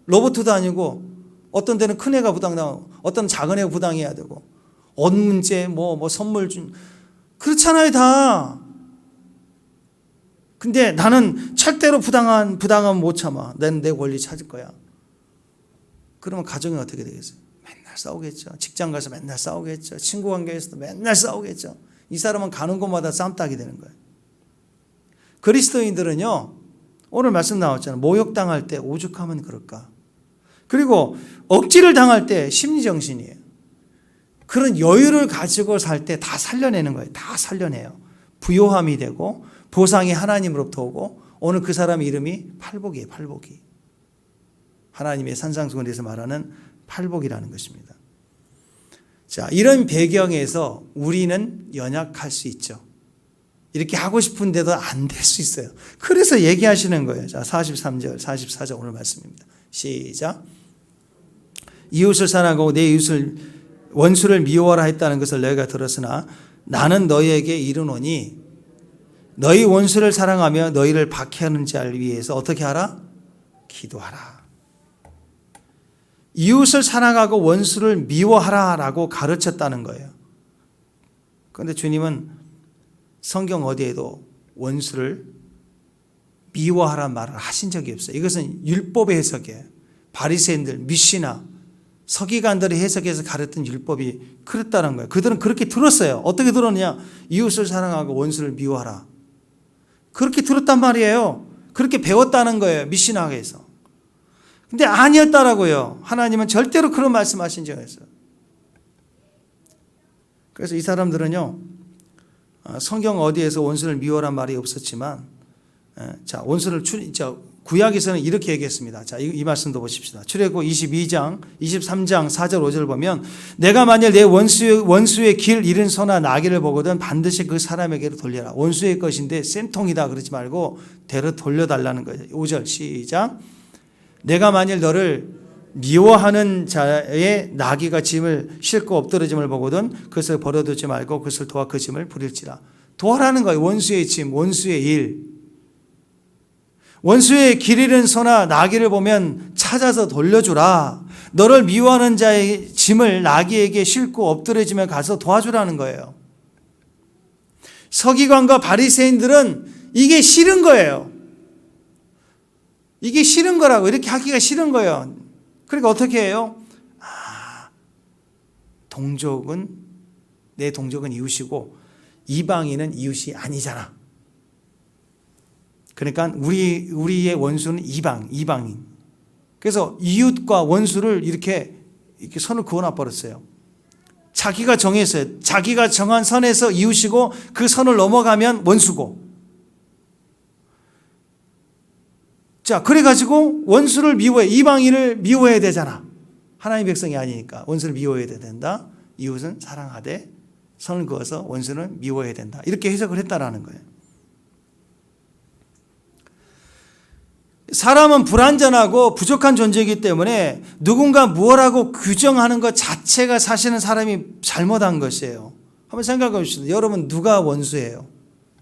로봇도 아니고, 어떤 데는 큰 애가 부당당하고, 어떤 작은 애가 부당해야 되고, 옷 문제, 뭐 선물 그렇잖아요, 다. 근데 나는 절대로 부당하면 못 참아. 난 내 권리 찾을 거야. 그러면 가정이 어떻게 되겠어요? 맨날 싸우겠죠. 직장 가서 맨날 싸우겠죠. 친구 관계에서도 맨날 싸우겠죠. 이 사람은 가는 곳마다 싸움닭이 되는 거예요. 그리스도인들은요, 오늘 말씀 나왔잖아요. 모욕당할 때 오죽하면 그럴까. 그리고 억지를 당할 때 심리정신이에요. 그런 여유를 가지고 살 때 다 살려내는 거예요. 다 살려내요. 부요함이 되고 보상이 하나님으로부터 오고, 오늘 그 사람 이름이 팔복이에요. 팔복이. 하나님의 산상수훈에서 말하는 팔복이라는 것입니다. 자, 이런 배경에서 우리는 연약할 수 있죠. 이렇게 하고 싶은데도 안 될 수 있어요. 그래서 얘기하시는 거예요. 자, 43절, 44절 오늘 말씀입니다. 시작. 이웃을 사랑하고 내 이웃을 원수를 미워하라 했다는 것을 너희가 들었으나 나는 너희에게 이르노니 너희 원수를 사랑하며 너희를 박해하는 자를 위해서 어떻게 하라? 기도하라. 이웃을 사랑하고 원수를 미워하라라고 가르쳤다는 거예요. 그런데 주님은 성경 어디에도 원수를 미워하라는 말을 하신 적이 없어요. 이것은 율법의 해석이에요. 바리새인들, 미시나, 서기관들이 해석해서 가르쳤던 율법이 그랬다는 거예요. 그들은 그렇게 들었어요. 어떻게 들었냐? 이웃을 사랑하고 원수를 미워하라. 그렇게 들었단 말이에요. 그렇게 배웠다는 거예요. 미시나에서. 근데 아니었다라고요. 하나님은 절대로 그런 말씀하신 적이 없어요. 그래서 이 사람들은요, 성경 어디에서 원수를 미워란 말이 없었지만, 자, 원수를 구약에서는 이렇게 얘기했습니다. 자, 이 말씀도 보십시다. 출애굽 22장, 23장 4절 5절 보면 내가 만일 내 원수의 길 잃은 소나 나귀를 보거든 반드시 그 사람에게로 돌려라. 원수의 것인데 쌤통이다 그러지 말고 대로 돌려달라는 거예요. 5절 시작. 내가 만일 너를 미워하는 자의 나귀가 짐을 싣고 엎드러짐을 보거든 그것을 버려두지 말고 그것을 도와 그 짐을 부릴지라. 도와라는 거예요. 원수의 짐, 원수의 일. 원수의 길 잃은 소나 나귀를 보면 찾아서 돌려주라. 너를 미워하는 자의 짐을 나귀에게 싣고 엎드려지면 가서 도와주라는 거예요. 서기관과 바리새인들은 이게 싫은 거예요. 이게 싫은 거라고. 이렇게 하기가 싫은 거예요. 그러니까 어떻게 해요? 내 동족은 이웃이고 이방인은 이웃이 아니잖아. 그러니까 우리의 원수는 이방인. 그래서 이웃과 원수를 이렇게 선을 그어놔 버렸어요. 자기가 정했어요. 자기가 정한 선에서 이웃이고 그 선을 넘어가면 원수고. 자, 그래가지고 원수를 미워해. 이방인을 미워해야 되잖아. 하나님의 백성이 아니니까 원수를 미워해야 된다. 이웃은 사랑하되 선을 그어서 원수는 미워해야 된다. 이렇게 해석을 했다라는 거예요. 사람은 불완전하고 부족한 존재이기 때문에 누군가 무엇하고 규정하는 것 자체가 사실은 사람이 잘못한 것이에요. 한번 생각해 보십시오. 여러분 누가 원수예요?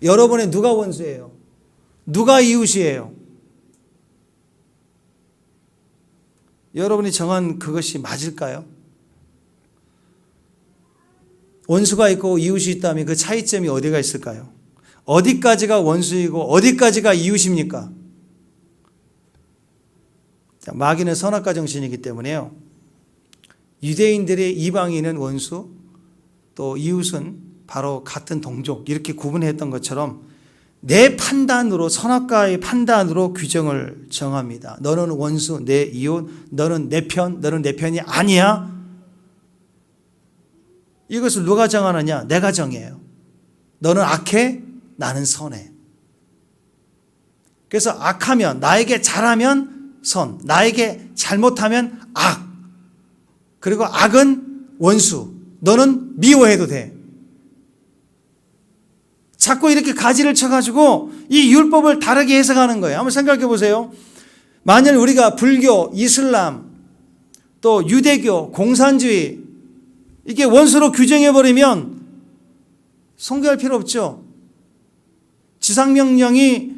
여러분의 누가 원수예요? 누가 이웃이에요? 여러분이 정한 그것이 맞을까요? 원수가 있고 이웃이 있다면 그 차이점이 어디가 있을까요? 어디까지가 원수이고 어디까지가 이웃입니까? 자, 마귀는 선악과 정신이기 때문에요. 유대인들의 이방인은 원수, 또 이웃은 바로 같은 동족 이렇게 구분했던 것처럼 내 판단으로, 선악과의 판단으로 규정을 정합니다. 너는 원수, 내 이웃, 너는 내 편, 너는 내 편이 아니야. 이것을 누가 정하느냐? 내가 정해요. 너는 악해, 나는 선해. 그래서 악하면, 나에게 잘하면 선, 나에게 잘못하면 악. 그리고 악은 원수, 너는 미워해도 돼. 자꾸 이렇게 가지를 쳐가지고 이 율법을 다르게 해석하는 거예요. 한번 생각해 보세요. 만일 우리가 불교, 이슬람, 또 유대교, 공산주의 이게 원수로 규정해버리면 선교할 필요 없죠. 지상명령이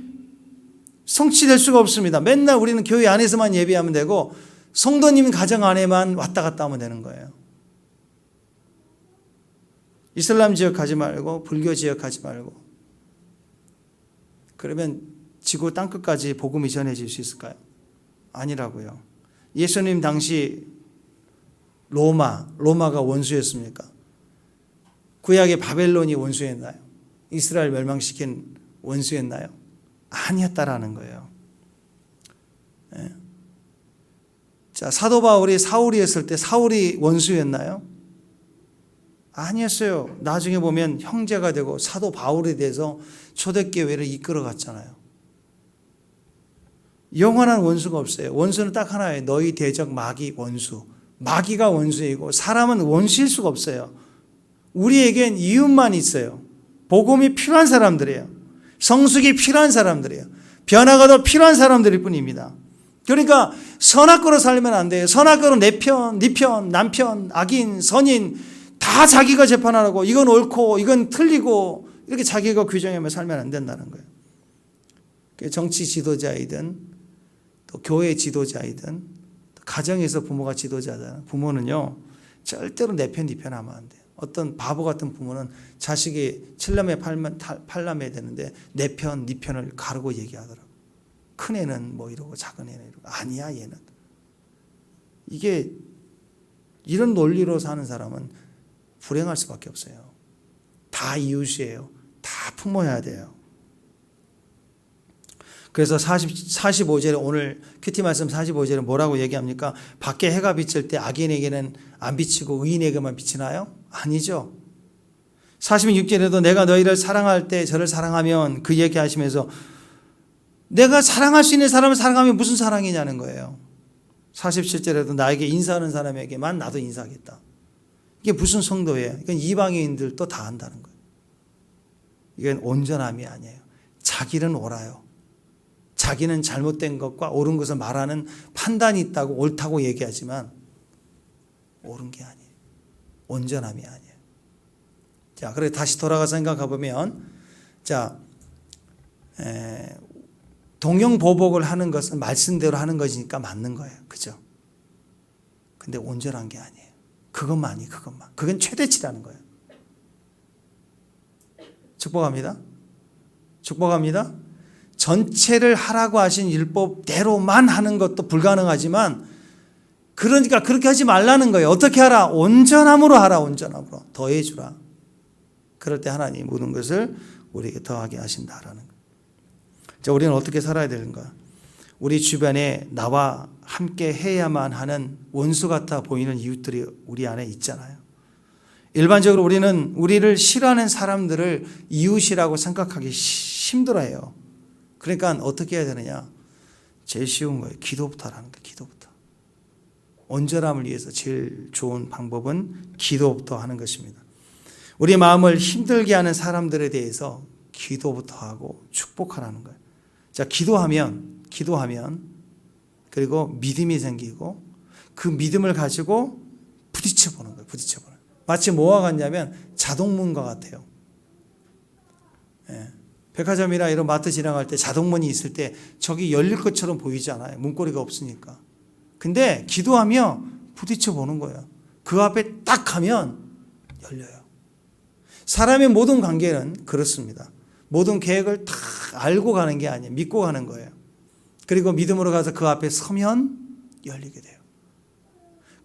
성취될 수가 없습니다. 맨날 우리는 교회 안에서만 예배하면 되고 성도님 가정 안에만 왔다 갔다 하면 되는 거예요. 이슬람 지역 가지 말고 불교 지역 가지 말고. 그러면 지구 땅끝까지 복음이 전해질 수 있을까요? 아니라고요. 예수님 당시 로마가 원수였습니까? 구약의 바벨론이 원수였나요? 이스라엘 멸망시킨 원수였나요? 아니었다라는 거예요. 네. 자, 사도 바울이 사울이었을 때 사울이 원수였나요? 아니었어요. 나중에 보면 형제가 되고 사도 바울에 대해서 초대교회를 이끌어 갔잖아요. 영원한 원수가 없어요. 원수는 딱 하나예요. 너희 대적 마귀 원수. 마귀가 원수이고 사람은 원수일 수가 없어요. 우리에겐 이웃만 있어요. 복음이 필요한 사람들이에요. 성숙이 필요한 사람들이에요. 변화가 더 필요한 사람들일 뿐입니다. 그러니까 선악과로 살면 안 돼요. 선악과로 내 편, 네 편, 남편, 악인, 선인 다 자기가 재판하라고 이건 옳고 이건 틀리고 이렇게 자기가 규정하며 살면 안 된다는 거예요. 정치 지도자이든 또 교회 지도자이든 가정에서 부모가 지도자잖아요. 부모는요 절대로 내 편, 네 편 하면 안 돼요. 어떤 바보 같은 부모는 자식이 칠남에 팔남에 되는데 내 편, 네 편을 가르고 얘기하더라고요. 큰 애는 뭐 이러고 작은 애는 이러고 아니야 얘는. 이게 이런 논리로 사는 사람은 불행할 수밖에 없어요. 다 이웃이에요. 다 품어야 돼요. 그래서 45절에 오늘 큐티 말씀 45절에 뭐라고 얘기합니까? 밖에 해가 비칠 때 악인에게는 안 비치고 의인에게만 비치나요? 아니죠. 46절에도 내가 너희를 사랑할 때 저를 사랑하면 그 얘기하시면서 내가 사랑할 수 있는 사람을 사랑하면 무슨 사랑이냐는 거예요. 47절에도 나에게 인사하는 사람에게만 나도 인사하겠다. 이게 무슨 성도예요? 이건 이방인들도 다 한다는 거예요. 이건 온전함이 아니에요. 자기는 옳아요. 자기는 잘못된 것과 옳은 것을 말하는 판단이 있다고 옳다고 얘기하지만 옳은 게 아니에요. 온전함이 아니에요. 자, 그래 다시 돌아가서 생각해 보면, 자, 동영보복을 하는 것은 말씀대로 하는 것이니까 맞는 거예요. 그죠? 근데 온전한 게 아니에요. 그것만이 그것만. 그건 최대치라는 거예요. 축복합니다. 축복합니다. 전체를 하라고 하신 율법대로만 하는 것도 불가능하지만 그러니까 그렇게 하지 말라는 거예요. 어떻게 하라? 온전함으로 하라. 온전함으로. 더해주라. 그럴 때 하나님 모든 것을 우리에게 더하게 하신다라는 거예요. 자, 우리는 어떻게 살아야 되는가? 우리 주변에 나와 함께 해야만 하는 원수 같아 보이는 이웃들이 우리 안에 있잖아요. 일반적으로 우리는 우리를 싫어하는 사람들을 이웃이라고 생각하기 힘들어해요. 그러니까 어떻게 해야 되느냐? 제일 쉬운 거예요. 기도부터 하라는 거예요. 기도부터. 온전함을 위해서 제일 좋은 방법은 기도부터 하는 것입니다. 우리 마음을 힘들게 하는 사람들에 대해서 기도부터 하고 축복하라는 거예요. 자, 기도하면 그리고 믿음이 생기고 그 믿음을 가지고 부딪혀보는 거예요. 부딪혀보는. 마치 뭐와 같냐면 자동문과 같아요. 예. 백화점이나 이런 마트 지나갈 때 자동문이 있을 때 저기 열릴 것처럼 보이지 않아요. 문고리가 없으니까. 근데 기도하며 부딪혀보는 거예요. 그 앞에 딱 가면 열려요. 사람의 모든 관계는 그렇습니다. 모든 계획을 다 알고 가는 게 아니에요. 믿고 가는 거예요. 그리고 믿음으로 가서 그 앞에 서면 열리게 돼요.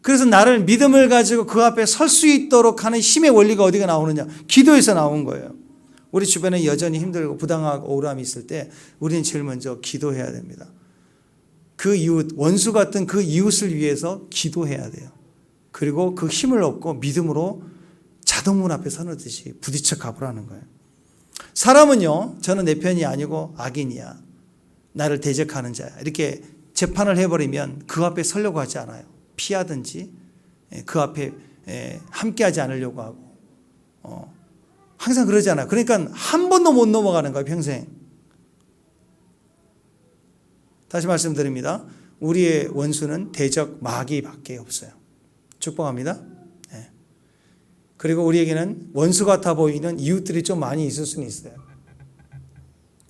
그래서 나를 믿음을 가지고 그 앞에 설 수 있도록 하는 힘의 원리가 어디가 나오느냐? 기도에서 나온 거예요. 우리 주변에 여전히 힘들고 부당하고 억울함이 있을 때 우리는 제일 먼저 기도해야 됩니다. 그 이웃, 원수 같은 그 이웃을 위해서 기도해야 돼요. 그리고 그 힘을 얻고 믿음으로 자동문 앞에 서는듯이 부딪혀 가보라는 거예요. 사람은요, 저는 내 편이 아니고 악인이야, 나를 대적하는 자야, 이렇게 재판을 해버리면 그 앞에 서려고 하지 않아요. 피하든지 그 앞에 함께하지 않으려고 하고 항상 그러잖아요. 그러니까 한 번도 못 넘어가는 거예요, 평생. 다시 말씀드립니다. 우리의 원수는 대적 마귀밖에 없어요. 축복합니다. 그리고 우리에게는 원수 같아 보이는 이웃들이 좀 많이 있을 수는 있어요.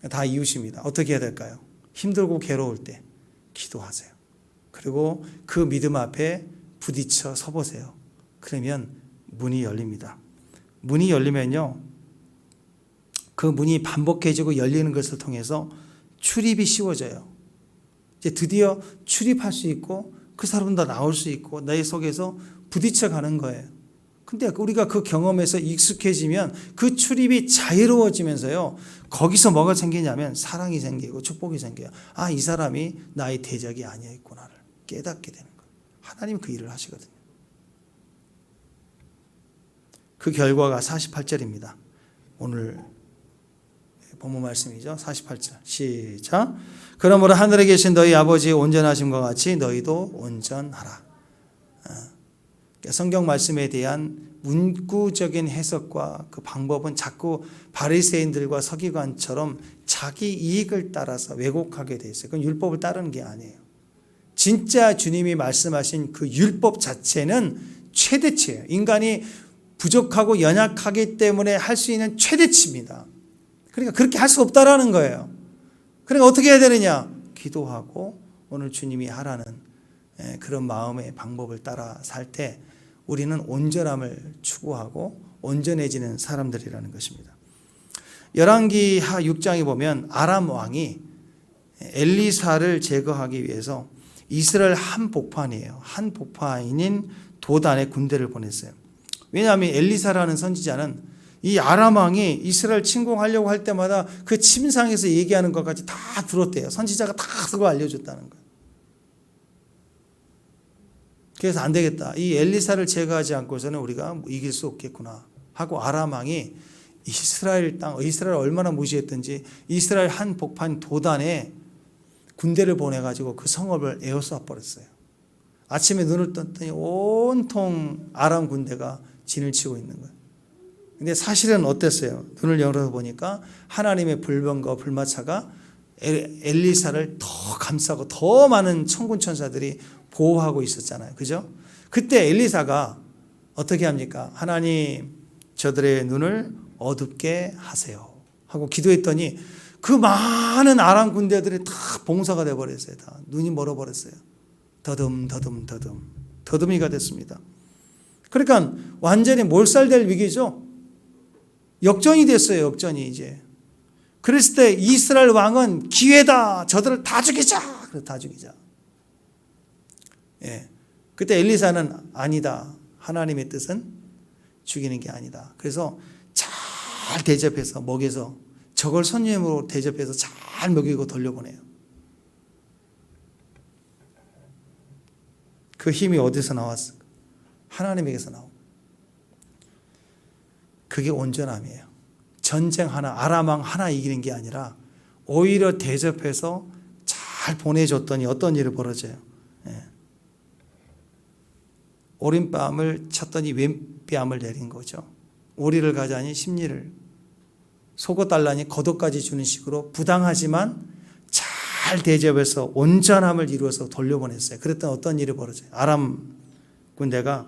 다 이웃입니다. 어떻게 해야 될까요? 힘들고 괴로울 때 기도하세요. 그리고 그 믿음 앞에 부딪혀 서보세요. 그러면 문이 열립니다. 문이 열리면요, 그 문이 반복해지고 열리는 것을 통해서 출입이 쉬워져요. 이제 드디어 출입할 수 있고 그 사람도 나올 수 있고 내 속에서 부딪혀 가는 거예요. 근데 우리가 그 경험에서 익숙해지면 그 출입이 자유로워지면서요, 거기서 뭐가 생기냐면 사랑이 생기고 축복이 생겨요. 아, 이 사람이 나의 대적이 아니었구나를 깨닫게 되는 거예요. 하나님 그 일을 하시거든요. 그 결과가 48절입니다. 오늘 본문 말씀이죠. 48절 시작. 그러므로 하늘에 계신 너희 아버지의 온전하심과 같이 너희도 온전하라. 성경 말씀에 대한 문구적인 해석과 그 방법은 자꾸 바리새인들과 서기관처럼 자기 이익을 따라서 왜곡하게 돼 있어요. 그건 율법을 따르는 게 아니에요. 진짜 주님이 말씀하신 그 율법 자체는 최대치예요. 인간이 부족하고 연약하기 때문에 할 수 있는 최대치입니다. 그러니까 그렇게 할 수 없다라는 거예요. 그러니까 어떻게 해야 되느냐? 기도하고 오늘 주님이 하라는 그런 마음의 방법을 따라 살 때 우리는 온전함을 추구하고 온전해지는 사람들이라는 것입니다. 열왕기 하 6장에 보면 아람 왕이 엘리사를 제거하기 위해서 이스라엘 한 복판이에요. 한 복판인 도단에 군대를 보냈어요. 왜냐하면 엘리사라는 선지자는 이 아람 왕이 이스라엘 침공하려고 할 때마다 그 침상에서 얘기하는 것까지 다 들었대요. 선지자가 다 그거 알려줬다는 거예요. 그래서 안 되겠다. 이 엘리사를 제거하지 않고서는 우리가 이길 수 없겠구나 하고 아람 왕이 이스라엘 땅, 이스라엘 얼마나 무시했던지 이스라엘 한 복판 도단에 군대를 보내가지고 그 성읍을 에워싸 버렸어요. 아침에 눈을 떴더니 온통 아람 군대가 진을 치고 있는 거예요. 근데 사실은 어땠어요? 눈을 열어 보니까 하나님의 불병과 불마차가 엘리사를 더 감싸고 더 많은 천군 천사들이 보호하고 있었잖아요. 그죠? 그때 엘리사가 어떻게 합니까? 하나님, 저들의 눈을 어둡게 하세요 하고 기도했더니 그 많은 아람 군대들이 다 봉사가 되어버렸어요. 다 눈이 멀어버렸어요. 더듬이가 됐습니다. 그러니까 완전히 몰살될 위기죠. 역전이 됐어요. 역전이 이제. 그랬을 때 이스라엘 왕은 기회다. 저들을 다 죽이자. 그래서 다 죽이자. 예. 그때 엘리사는 아니다. 하나님의 뜻은 죽이는 게 아니다. 그래서 잘 대접해서 먹여서 저걸 손님으로 대접해서 잘 먹이고 돌려보내요. 그 힘이 어디서 나왔을까? 하나님에게서 나오고. 그게 온전함이에요. 전쟁 하나, 아람왕 하나 이기는 게 아니라 오히려 대접해서 잘 보내줬더니 어떤 일이 벌어져요. 예. 오른뺨을 쳤더니 왼뺨을 내린 거죠. 오리를 가자니 십리를, 속옷달라니 겉옷까지 주는 식으로 부당하지만 잘 대접해서 온전함을 이루어서 돌려보냈어요. 그랬더니 어떤 일이 벌어져요. 아람 군대가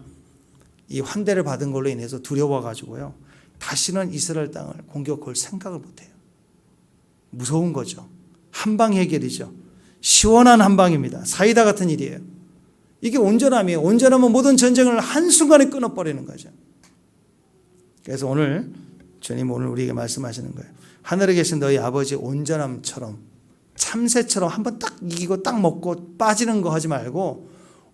이 환대를 받은 걸로 인해서 두려워가지고요, 다시는 이스라엘 땅을 공격할 생각을 못해요. 무서운 거죠. 한방 해결이죠. 시원한 한방입니다. 사이다 같은 일이에요. 이게 온전함이에요. 온전하면 모든 전쟁을 한순간에 끊어버리는 거죠. 그래서 오늘 주님 오늘 우리에게 말씀하시는 거예요. 하늘에 계신 너희 아버지 온전함처럼, 참새처럼 한번 딱 이기고 딱 먹고 빠지는 거 하지 말고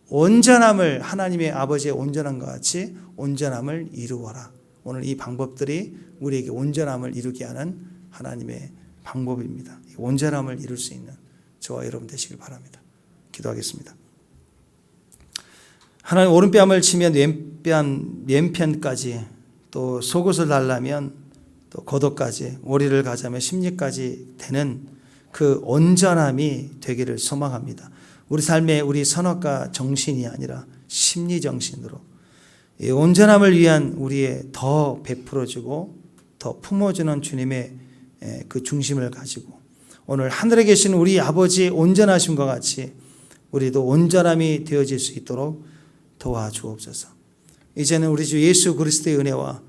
온전함을, 하나님의 아버지의 온전함과 같이 온전함을 이루어라. 오늘 이 방법들이 우리에게 온전함을 이루게 하는 하나님의 방법입니다. 온전함을 이룰 수 있는 저와 여러분 되시길 바랍니다. 기도하겠습니다. 하나님, 오른뺨을 치면 왼편까지, 또 속옷을 달라면 또 겉옷까지, 오리를 가자면 심리까지 되는 그 온전함이 되기를 소망합니다. 우리 삶의 우리 선악과 정신이 아니라 심리 정신으로 이 온전함을 위한 우리의 더 베풀어주고 더 품어주는 주님의 그 중심을 가지고 오늘 하늘에 계신 우리 아버지의 온전하심과 같이 우리도 온전함이 되어질 수 있도록 도와주옵소서. 이제는 우리 주 예수 그리스도의 은혜와